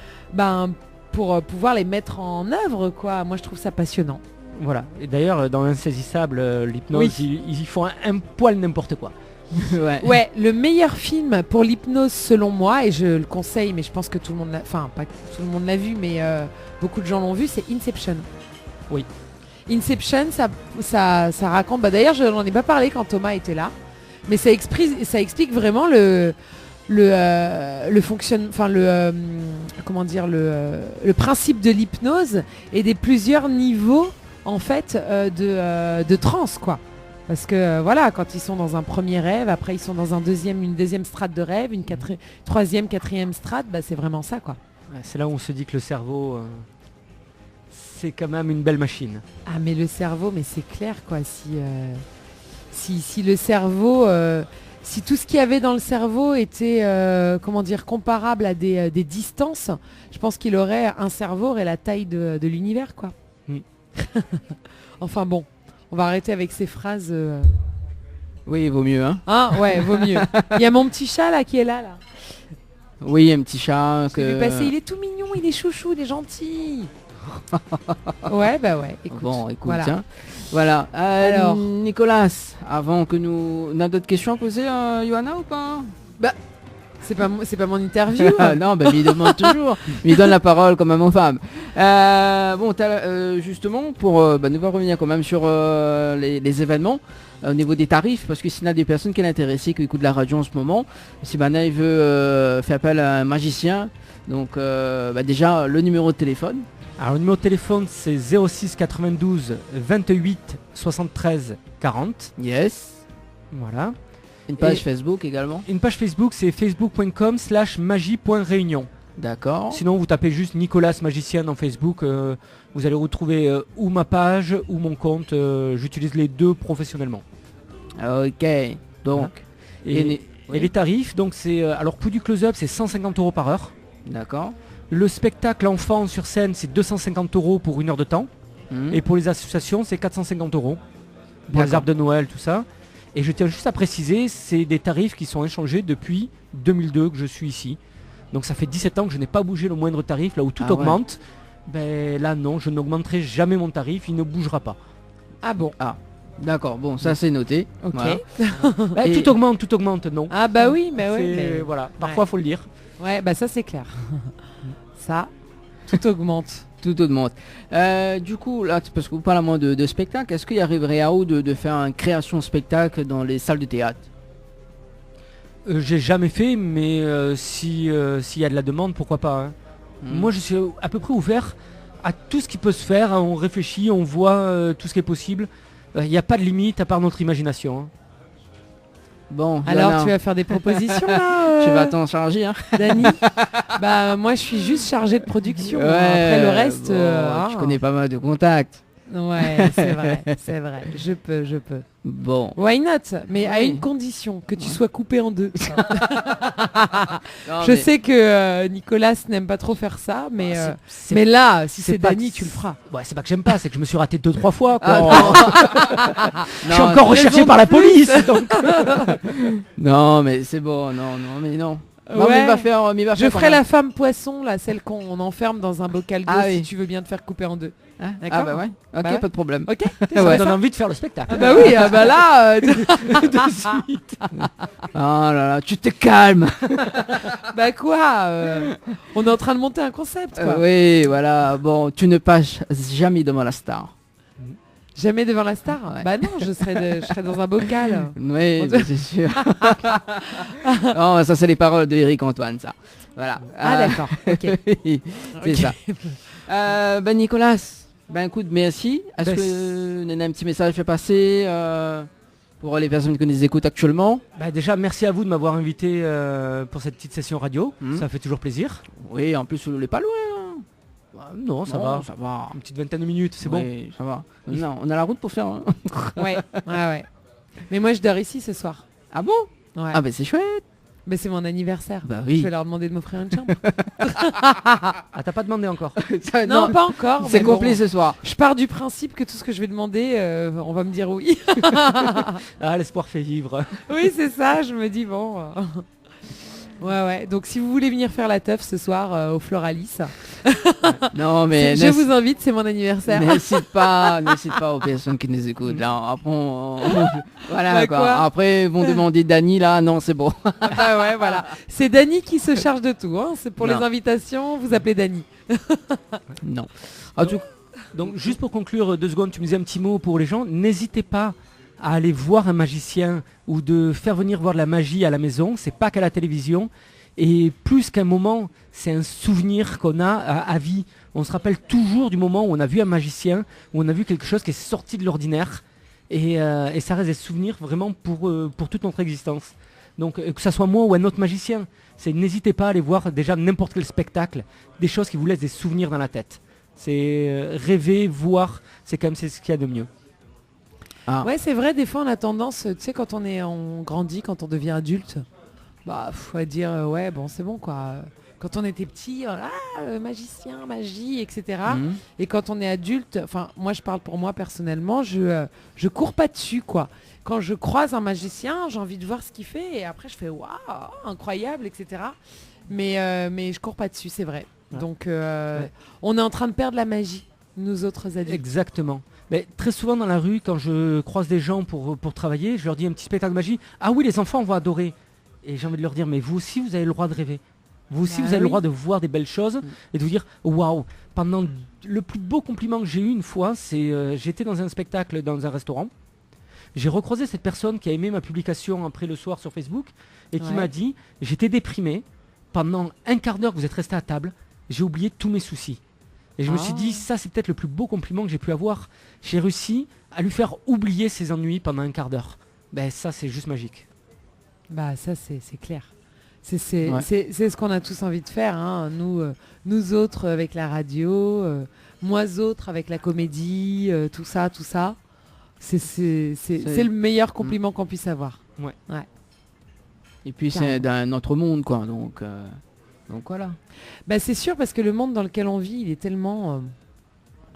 pouvoir les mettre en œuvre, quoi. Moi je trouve ça passionnant. Voilà. Et d'ailleurs dans Insaisissable, l'hypnose, Oui. ils y font un poil n'importe quoi. Ouais. Ouais, le meilleur film pour l'hypnose selon moi, et je le conseille, mais je pense que tout le monde l'a, enfin pas que tout le monde l'a vu, mais beaucoup de gens l'ont vu, c'est Inception. Oui. Inception, ça raconte, d'ailleurs je n'en ai pas parlé quand Thomas était là, mais ça explique vraiment le principe de l'hypnose et des plusieurs niveaux en fait de transe quoi. Parce que voilà, quand ils sont dans un premier rêve, après ils sont dans une deuxième strate de rêve, troisième, quatrième strate, c'est vraiment ça quoi. Ouais, c'est là où on se dit que le cerveau, c'est quand même une belle machine. Ah mais le cerveau, mais c'est clair quoi, si le cerveau, si tout ce qu'il y avait dans le cerveau était comparable à des distances, je pense qu'il aurait un cerveau aurait la taille de l'univers quoi. Enfin bon, on va arrêter avec ces phrases. Oui, vaut mieux, hein. Ah ouais, vaut mieux. Il y a mon petit chat là qui est là. Oui, un petit chat Je vais lui passer, il est tout mignon, il est chouchou, il est gentil. Ouais, écoute. Bon, écoute, voilà. tiens. Voilà. Alors, Nicolas, avant que nous... On a d'autres questions à poser à Johanna ou pas? c'est pas mon interview. Non, mais il demande toujours. Mais il donne la parole quand même aux femmes. Justement, pour nous va revenir quand même sur les événements au niveau des tarifs, parce que s'il y a des personnes qui sont intéressées, qui écoutent la radio en ce moment, si Bana il veut faire appel à un magicien, donc déjà le numéro de téléphone. Alors le numéro de téléphone c'est 06 92 28 73 40. Yes. Voilà. Une page Facebook également. Une page Facebook c'est facebook.com/magie.réunion. D'accord. Sinon vous tapez juste Nicolas Magicien dans Facebook, vous allez retrouver ou ma page ou mon compte, j'utilise les deux professionnellement. Ok. Donc. Voilà. Et les tarifs, donc c'est alors pour du close-up c'est 150 € par heure. D'accord. Le spectacle enfant sur scène c'est 250 € pour 1 heure de temps. Et pour les associations c'est 450 € pour les arbres de Noël, tout ça. Et je tiens juste à préciser, c'est des tarifs qui sont échangés depuis 2002 que je suis ici. Donc ça fait 17 ans que je n'ai pas bougé le moindre tarif, là où tout augmente. Ouais. Là non, je n'augmenterai jamais mon tarif, il ne bougera pas. Ah bon. Ah. D'accord, bon, ça c'est noté. Ok. Voilà. Tout augmente, non. Ah bah oui, mais oui. Mais... Voilà, parfois faut le dire. Ouais, ça c'est clair. Ça, tout augmente. Tout augmente. Du coup, là, parce que vous parlez à moi de spectacle, est-ce qu'il arriverait à vous de faire une création de spectacle dans les salles de théâtre? J'ai jamais fait, mais s'il y a de la demande, pourquoi pas. Hein. Moi je suis à peu près ouvert à tout ce qui peut se faire, hein. On réfléchit, on voit tout ce qui est possible. Il n'y a pas de limite à part notre imagination. Hein. Bon, alors Johanna, tu vas faire des propositions là tu vas t'en charger, hein. Dani. Moi je suis juste chargée de production. Ouais, après le reste, je connais pas mal de contacts. Ouais, c'est vrai, c'est vrai. Je peux. Bon. Why not? Mais à Oui. une condition, que tu sois coupé en deux. Non, Je sais que Nicolas n'aime pas trop faire ça, mais mais là, si c'est pas Dani, que- tu le feras. Ouais, c'est pas que j'aime pas, c'est que je me suis raté 2-3 fois. Quoi. Je suis Non, encore recherché par la police. Donc. non, mais c'est bon, non. Non, mais il va faire, Je ferai la femme poisson, là, celle qu'on enferme dans un bocal d'eau, Ah si oui. tu veux bien te faire couper en deux. Hein D'accord. Ah bah ouais. Ok, Bah ouais. pas de problème. Ok. Ça Ouais. me donne envie de faire le spectacle. Ah bah oui, là. Oh là là, tu te calmes. Bah quoi on est en train de monter un concept, quoi. Oui, voilà. Bon, tu ne passes jamais devant la star. Jamais devant la star. Ouais. Bah non, je serais dans un bocal. Oui, On bah, c'est sûr. Non, ça c'est les paroles de Eric Antoine, ça. Voilà. Ah d'accord. Ok. C'est Ok. ça. Nicolas, écoute, merci. Est-ce Ben, que vous avez un petit message à passer pour les personnes qui nous écoutent actuellement? Déjà, merci à vous de m'avoir invité pour cette petite session radio. Ça fait toujours plaisir. Oui, en plus, on n'est pas loin. Non, ça Non, va. ça va. Une petite vingtaine de minutes, c'est bon. Oui, ça va. Non, on a la route pour faire. Hein. Ouais. Mais moi, je dors ici ce soir. Ah bon? Ouais. Ah ben c'est chouette. Mais c'est mon anniversaire. Bah oui. Je vais leur demander de m'offrir une chambre. Ah, t'as pas demandé encore. Non, pas encore. C'est mais bon, complet ce soir. je pars du principe que tout ce que je vais demander, on va me dire oui. Ah, l'espoir fait vivre. Oui, c'est ça. Je me dis bon. Ouais. Donc si vous voulez venir faire la teuf ce soir au Floralis, Non mais je vous invite. C'est mon anniversaire. n'hésite pas aux personnes qui nous écoutent. Là, après, voilà Bah, quoi. quoi Après, ils vont demander Dani là. Non, c'est bon. Ah ouais, voilà. C'est Dani qui se charge de tout. Hein. C'est pour Non. les invitations. Vous appelez Dani. Non. En tout Donc, juste pour conclure 2 secondes, tu me disais un petit mot pour les gens. N'hésitez pas à aller voir un magicien ou de faire venir voir de la magie à la maison. C'est pas qu'à la télévision. Et plus qu'un moment, c'est un souvenir qu'on a à vie. On se rappelle toujours du moment où on a vu un magicien, où on a vu quelque chose qui est sorti de l'ordinaire. Et ça reste des souvenirs vraiment pour toute notre existence. Donc que ça soit moi ou un autre magicien, n'hésitez pas à aller voir déjà n'importe quel spectacle, des choses qui vous laissent des souvenirs dans la tête. C'est rêver, voir, c'est ce qu'il y a de mieux. Ah. Ouais, c'est vrai, des fois on a tendance, tu sais, quand on grandit, quand on devient adulte, faut dire ouais, bon, c'est bon quoi. Quand on était petit, magicien, magie, etc. Et quand on est adulte, enfin, moi je parle pour moi personnellement, je cours pas dessus quoi. Quand je croise un magicien, j'ai envie de voir ce qu'il fait et après je fais waouh, incroyable, etc. Mais je cours pas dessus, c'est vrai. Ouais. Donc on est en train de perdre la magie, nous autres adultes. Exactement. Mais très souvent dans la rue, quand je croise des gens pour travailler, je leur dis un petit spectacle de magie. Ah oui, les enfants vont adorer. Et j'ai envie de leur dire, mais vous aussi, vous avez le droit de rêver. Vous aussi, vous avez le droit de voir des belles choses et de vous dire, waouh. Pendant le plus beau compliment que j'ai eu une fois, c'est j'étais dans un spectacle dans un restaurant. J'ai recroisé cette personne qui a aimé ma publication après le soir sur Facebook et qui m'a dit, j'étais déprimé. Pendant un quart d'heure que vous êtes resté à table, j'ai oublié tous mes soucis. Et je me suis dit, ça c'est peut-être le plus beau compliment que j'ai pu avoir. J'ai réussi à lui faire oublier ses ennuis pendant un quart d'heure. Ben ça c'est juste magique. Bah ça c'est clair. C'est ce qu'on a tous envie de faire, hein. Nous autres avec la radio, moi autres avec la comédie, tout ça. C'est le meilleur compliment qu'on puisse avoir. Ouais. Et puis c'est d'un autre monde quoi, donc voilà. Bah c'est sûr parce que le monde dans lequel on vit, il est tellement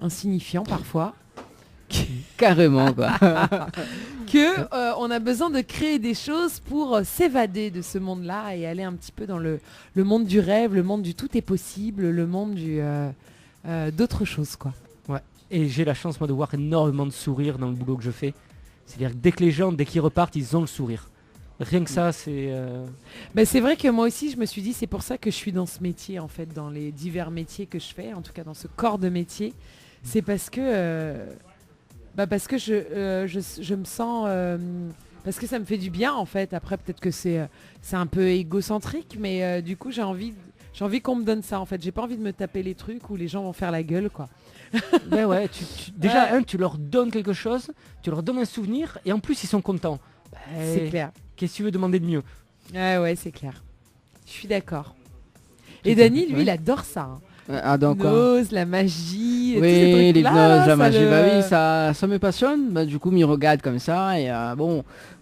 insignifiant parfois. Carrément quoi. que on a besoin de créer des choses pour s'évader de ce monde-là et aller un petit peu dans le monde du rêve, le monde du tout est possible, le monde d'autres choses quoi. Ouais. Et j'ai la chance moi de voir énormément de sourires dans le boulot que je fais. C'est-à-dire que dès que les gens, dès qu'ils repartent, ils ont le sourire. Rien que ça, c'est... c'est vrai que moi aussi, je me suis dit, c'est pour ça que je suis dans ce métier, en fait, dans les divers métiers que je fais, en tout cas dans ce corps de métier. C'est parce que je me sens... parce que ça me fait du bien, en fait. Après, peut-être que c'est un peu égocentrique, mais du coup, j'ai envie qu'on me donne ça, en fait. J'ai pas envie de me taper les trucs où les gens vont faire la gueule, quoi. Ouais, déjà, tu leur donnes quelque chose, tu leur donnes un souvenir, et en plus, ils sont contents. C'est clair. Qu'est-ce que tu veux demander de mieux? Ouais, c'est clair. Je suis d'accord. Et Dany, lui, il adore ça. Donc l'hypnose, la magie. Oui, l'hypnose, la magie. Oui, ça me passionne. Du coup, m'y regarde comme ça. Et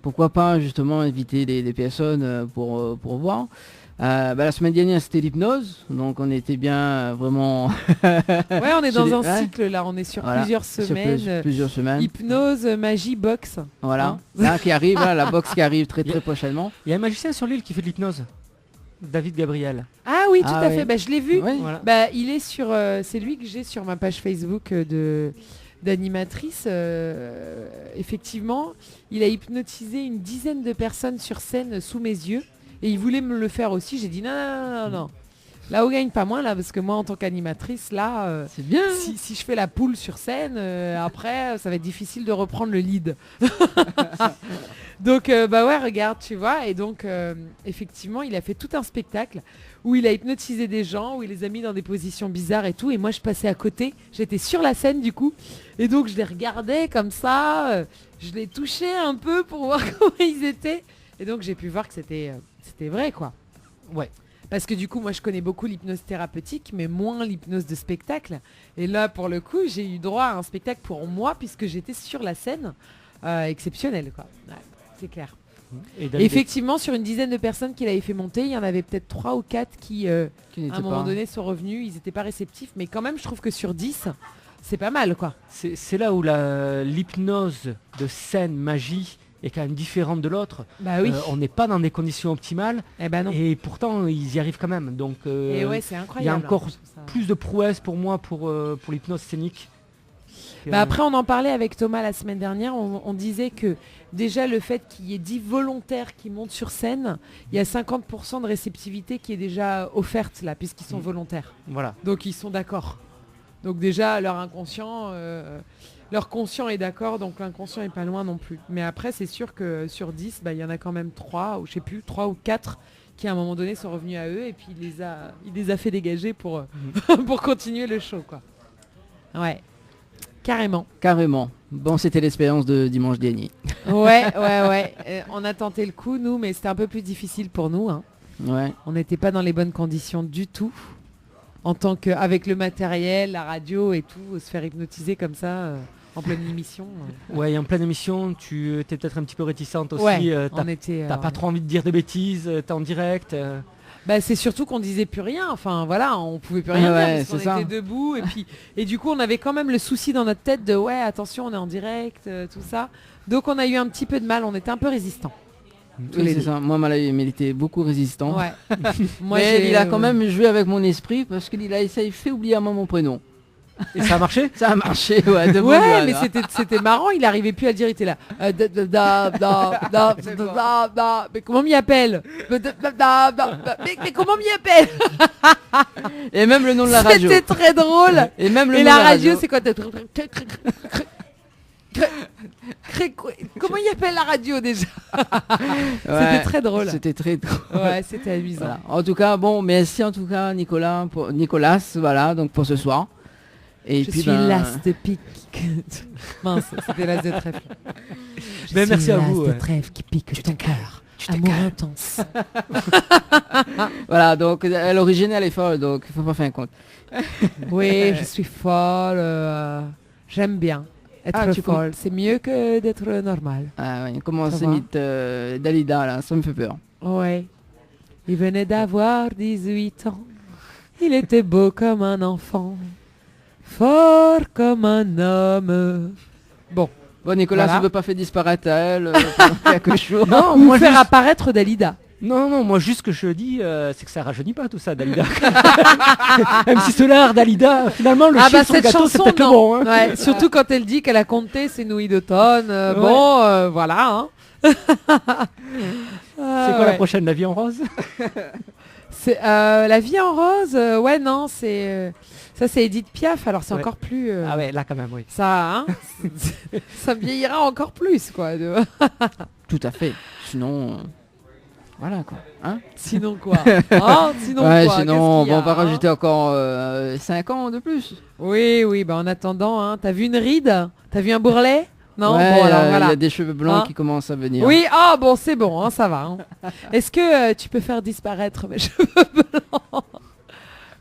pourquoi pas justement inviter des personnes pour voir. La semaine dernière c'était l'hypnose, donc on était bien vraiment. Ouais, on est dans un cycle là, on est sur plusieurs semaines. Plusieurs semaines. Hypnose, magie, boxe. Voilà. Là qui arrive, la boxe qui arrive très prochainement. Il y a un magicien sur l'île qui fait de l'hypnose. David Gabriel. Ah oui, tout à fait. Je l'ai vu. Oui. Voilà. Il est sur. C'est lui que j'ai sur ma page Facebook d'animatrice. Effectivement, il a hypnotisé une dizaine de personnes sur scène sous mes yeux. Et il voulait me le faire aussi. J'ai dit non. Là, on gagne pas moins là, parce que moi, en tant qu'animatrice, là, c'est bien. Si je fais la poule sur scène, après, ça va être difficile de reprendre le lead. Donc, regarde, tu vois. Et donc, effectivement, il a fait tout un spectacle où il a hypnotisé des gens, où il les a mis dans des positions bizarres et tout. Et moi, je passais à côté. J'étais sur la scène du coup. Et donc, je les regardais comme ça. Je les touchais un peu pour voir comment ils étaient. Et donc, j'ai pu voir que c'était vrai, quoi. Ouais. Parce que du coup, moi, je connais beaucoup l'hypnose thérapeutique, mais moins l'hypnose de spectacle. Et là, pour le coup, j'ai eu droit à un spectacle pour moi, puisque j'étais sur la scène. Exceptionnel, quoi. Ouais, c'est clair. Et effectivement, sur une dizaine de personnes qu'il avait fait monter, il y en avait peut-être 3 ou 4 qui à un moment donné, sont revenus. Ils n'étaient pas réceptifs, mais quand même, je trouve que sur 10, c'est pas mal, quoi. C'est là où l'hypnose de scène, magie, est quand même différente de l'autre. Bah oui. On n'est pas dans des conditions optimales. Non. Et pourtant, ils y arrivent quand même. Donc, et ouais, c'est incroyable. Il y a encore plus de prouesses pour moi pour l'hypnose scénique. Après, on en parlait avec Thomas la semaine dernière. On disait que déjà, le fait qu'il y ait 10 volontaires qui montent sur scène, il y a 50% de réceptivité qui est déjà offerte là, puisqu'ils sont volontaires. Voilà. Donc, ils sont d'accord. Donc déjà, leur inconscient... leur conscient est d'accord, donc l'inconscient est pas loin non plus. Mais après, c'est sûr que sur 10, il y en a quand même 3 ou 4 qui à un moment donné sont revenus à eux et puis il les a fait dégager pour, pour continuer le show, quoi. Ouais. Carrément. Carrément. Bon, c'était l'expérience de dimanche dernier. Ouais. On a tenté le coup, nous, mais c'était un peu plus difficile pour nous. Hein. Ouais. On n'était pas dans les bonnes conditions du tout. En tant qu'avec le matériel, la radio et tout, se faire hypnotiser comme ça en pleine émission. Ouais, en pleine émission, tu étais peut-être un petit peu réticente aussi. Ouais, T'as pas trop envie de dire des bêtises, t'es en direct. Bah, c'est surtout qu'on disait plus rien. Enfin voilà, on pouvait plus rien dire parce qu'on était debout et du coup on avait quand même le souci dans notre tête de ouais attention on est en direct, tout ça. Donc on a eu un petit peu de mal, on était un peu résistants. Oui, c'est ça. Moi, il était beaucoup résistant. Ouais. Mais il a quand même joué avec mon esprit parce qu'il a fait oublier à moi mon prénom. Et ça a marché? Ça a marché, ouais. Ouais, mais c'était marrant, il arrivait plus à le dire, il était là. Mais comment m'y appelle? Mais comment m'y appelle? Et même le nom de la radio. C'était très drôle. Et même le nom de la radio, c'est quoi? Comment il appelle la radio déjà? C'était très drôle. C'était très drôle. Ouais, c'était amusant. Voilà. En tout cas, bon, merci en tout cas Nicolas, voilà, donc pour ce soir. Et je puis suis l'as de pique. Mince, c'était l'as de trèfle. Ben, merci à vous. L'as de trèfle qui pique ton cœur. Amour intense. Voilà, donc à l'origine elle est folle, donc il faut pas faire un compte. Oui, je suis folle. J'aime bien être folle. C'est mieux que d'être normal. Ah oui, comment on s'imite Dalida là, ça me fait peur. Ouais. Il venait d'avoir 18 ans. Il était beau comme un enfant. Fort comme un homme. Bon, Nicolas, voilà. tu veux pas faire disparaître elle quelque chose? Non, moi faire apparaître Dalida. Non, moi juste ce que je dis, c'est que ça rajeunit pas tout ça, Dalida. MC Solar, Dalida, finalement le chiffre sur le gâteau, c'est peut-être le bon. Hein. Ouais, surtout quand elle dit qu'elle a compté ses nouilles d'automne. Bon, voilà. Hein. C'est quoi la prochaine, la vie en rose? C'est la vie en rose. Ouais, non, c'est ça, c'est Edith Piaf. Alors c'est encore plus. Ah ouais, là quand même, oui. Ça, hein, ça vieillira encore plus, quoi. Tout à fait. Sinon, voilà quoi. Hein, sinon quoi? Sinon ouais, quoi? Sinon, on va rajouter encore 5 ans de plus. Oui, bah en attendant, hein, t'as vu une ride? T'as vu un bourrelet? Non, ouais, bon, alors voilà. Il y a des cheveux blancs qui commencent à venir. Oui, bon, c'est bon, hein, ça va. Hein. Est-ce que tu peux faire disparaître mes cheveux blancs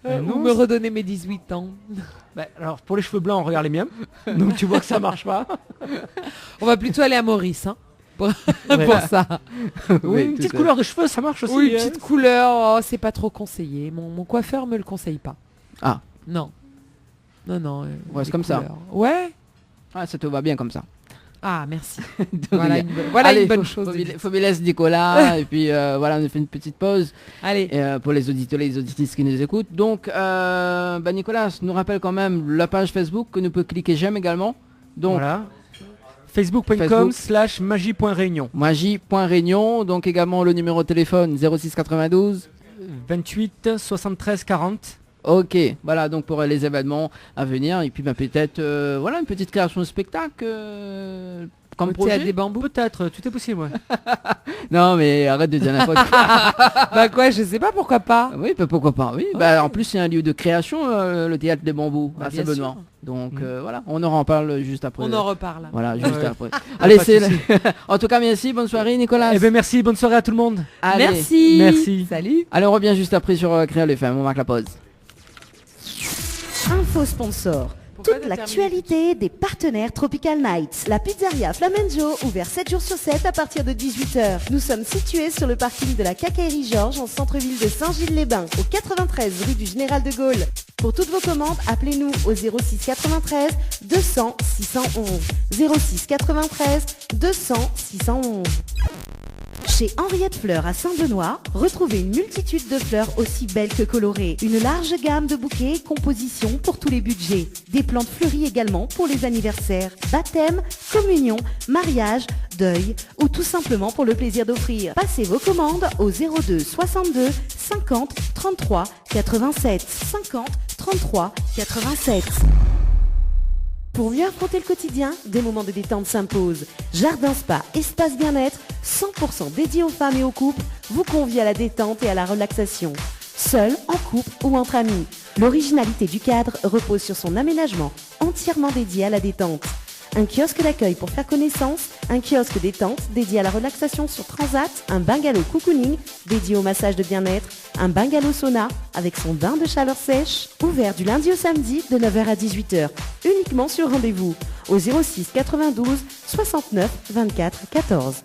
ou me redonner mes 18 ans? Bah, alors, pour les cheveux blancs, on regarde les miens. Donc tu vois que ça marche pas. On va plutôt aller à Maurice, hein, pour ça. Oui, une petite couleur de cheveux, ça marche aussi. Oui, une petite couleur, c'est pas trop conseillé. Mon coiffeur me le conseille pas. Ah. Non. Ouais, c'est comme ça. Ouais. Ah, ça te va bien comme ça. Ah, merci. Voilà une bonne chose. Faut me laisser Nicolas et puis voilà, on fait une petite pause. Allez. Pour les auditeurs et les auditrices qui nous écoutent. Donc, Nicolas nous rappelle quand même la page Facebook que nous peut cliquer j'aime également. Donc, voilà. Facebook.com/magie.réunion. Magie.réunion. Donc également le numéro de téléphone 06 92 28 73 40. Ok, voilà, donc pour les événements à venir, et puis peut-être voilà une petite création de spectacle comme projet. Des bambous. Peut-être, tout est possible. Ouais. Non mais arrête de dire n'importe quoi. Bah quoi, je sais pas, pourquoi pas. Oui, pourquoi pas, oui. Ouais. En plus c'est un lieu de création, le théâtre des bambous à Saint-Benoît. Donc voilà, on en reparle juste après. On en reparle. Voilà, juste après. Allez, en tout cas, merci, bonne soirée Nicolas. Eh ben merci, bonne soirée à tout le monde. Allez. Merci. Salut. Allez, on revient juste après sur Créole FM, on marque la pause. Info sponsor. Toute l'actualité des partenaires Tropical Nights. La pizzeria Flamenjo, ouvert 7 jours sur 7 à partir de 18h. Nous sommes situés sur le parking de la Quincaillerie Georges en centre-ville de Saint-Gilles-les-Bains, au 93 rue du Général de Gaulle. Pour toutes vos commandes, appelez-nous au 06 93 200 611. 06 93 200 611. Chez Henriette Fleurs à Saint-Benoît, retrouvez une multitude de fleurs aussi belles que colorées. Une large gamme de bouquets et compositions pour tous les budgets. Des plantes fleuries également pour les anniversaires, baptêmes, communions, mariages, deuil ou tout simplement pour le plaisir d'offrir. Passez vos commandes au 02 62 50 33 87. 50 33 87. Pour mieux affronter le quotidien, des moments de détente s'imposent. Jardin Spa, espace bien-être, 100% dédié aux femmes et aux couples, vous convie à la détente et à la relaxation. seul, en couple ou entre amis. L'originalité du cadre repose sur son aménagement entièrement dédié à la détente. Un kiosque d'accueil pour faire connaissance, un kiosque détente dédié à la relaxation sur transat, un bungalow cocooning dédié au massage de bien-être, un bungalow sauna avec son bain de chaleur sèche, ouvert du lundi au samedi de 9h à 18h, uniquement sur rendez-vous, au 06 92 69 24 14.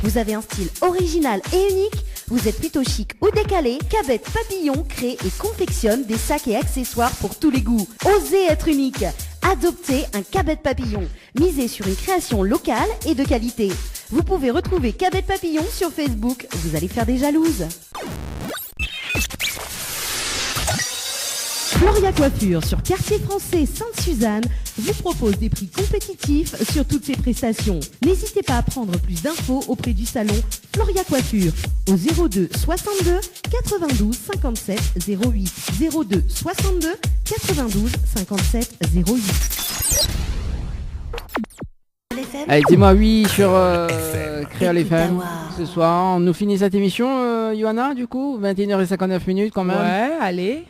Vous avez un style original et unique? Vous êtes plutôt chic ou décalé? Cabet Papillon crée et confectionne des sacs et accessoires pour tous les goûts. Osez être unique. Adoptez un Cabet Papillon. Misez sur une création locale et de qualité. Vous pouvez retrouver Cabet Papillon sur Facebook. Vous allez faire des jalouses. Floria Coiffure sur Quartier Français Sainte-Suzanne vous propose des prix compétitifs sur toutes ses prestations. N'hésitez pas à prendre plus d'infos auprès du salon Floria Coiffure au 02 62 92 57 08 02 62 92 57 08. Allez, dis-moi oui sur Créole FM ce soir. On nous finit cette émission, Johanna, du coup, 21h59 quand même. Ouais, allez,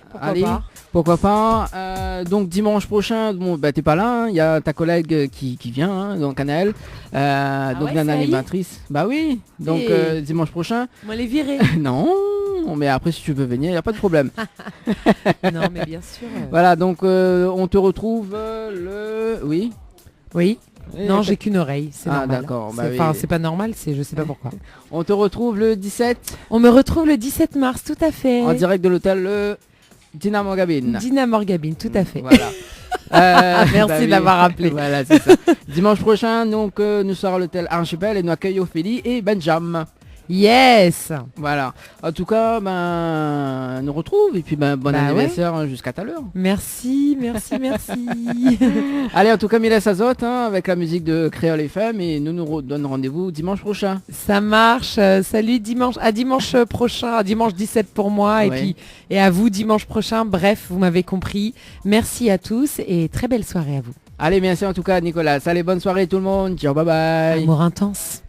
pourquoi pas. Donc dimanche prochain, bon, bah t'es pas là, il y a ta collègue qui vient, hein, donc Anaël, donc ouais, l'animatrice. Bah oui, donc dimanche prochain. Moi les virer. Non, mais après si tu veux venir, il n'y a pas de problème. Non, mais bien sûr. Voilà, donc on te retrouve le... Oui. Non, j'ai qu'une oreille, c'est normal. D'accord. C'est pas normal, je sais pas pourquoi. On te retrouve le 17. On me retrouve le 17 mars, tout à fait. En direct de l'hôtel Dina Morgabine. Dina Morgabine, tout à fait. Voilà. Merci d'avoir rappelé. Voilà, c'est ça. Dimanche prochain, donc nous serons à l'hôtel Archipel et nous accueillons Ophélie et Benjam. Yes. Voilà. En tout cas, nous retrouve et puis bon anniversaire jusqu'à tout à l'heure. Merci. Allez, en tout cas, Mila Sazot avec la musique de Créole FM et nous donnons rendez-vous dimanche prochain. Ça marche. Salut dimanche. À dimanche prochain, à dimanche 17 pour moi et à vous dimanche prochain. Bref, vous m'avez compris. Merci à tous et très belle soirée à vous. Allez, merci en tout cas, Nicolas. Allez, bonne soirée tout le monde. Ciao, bye bye. Amour intense.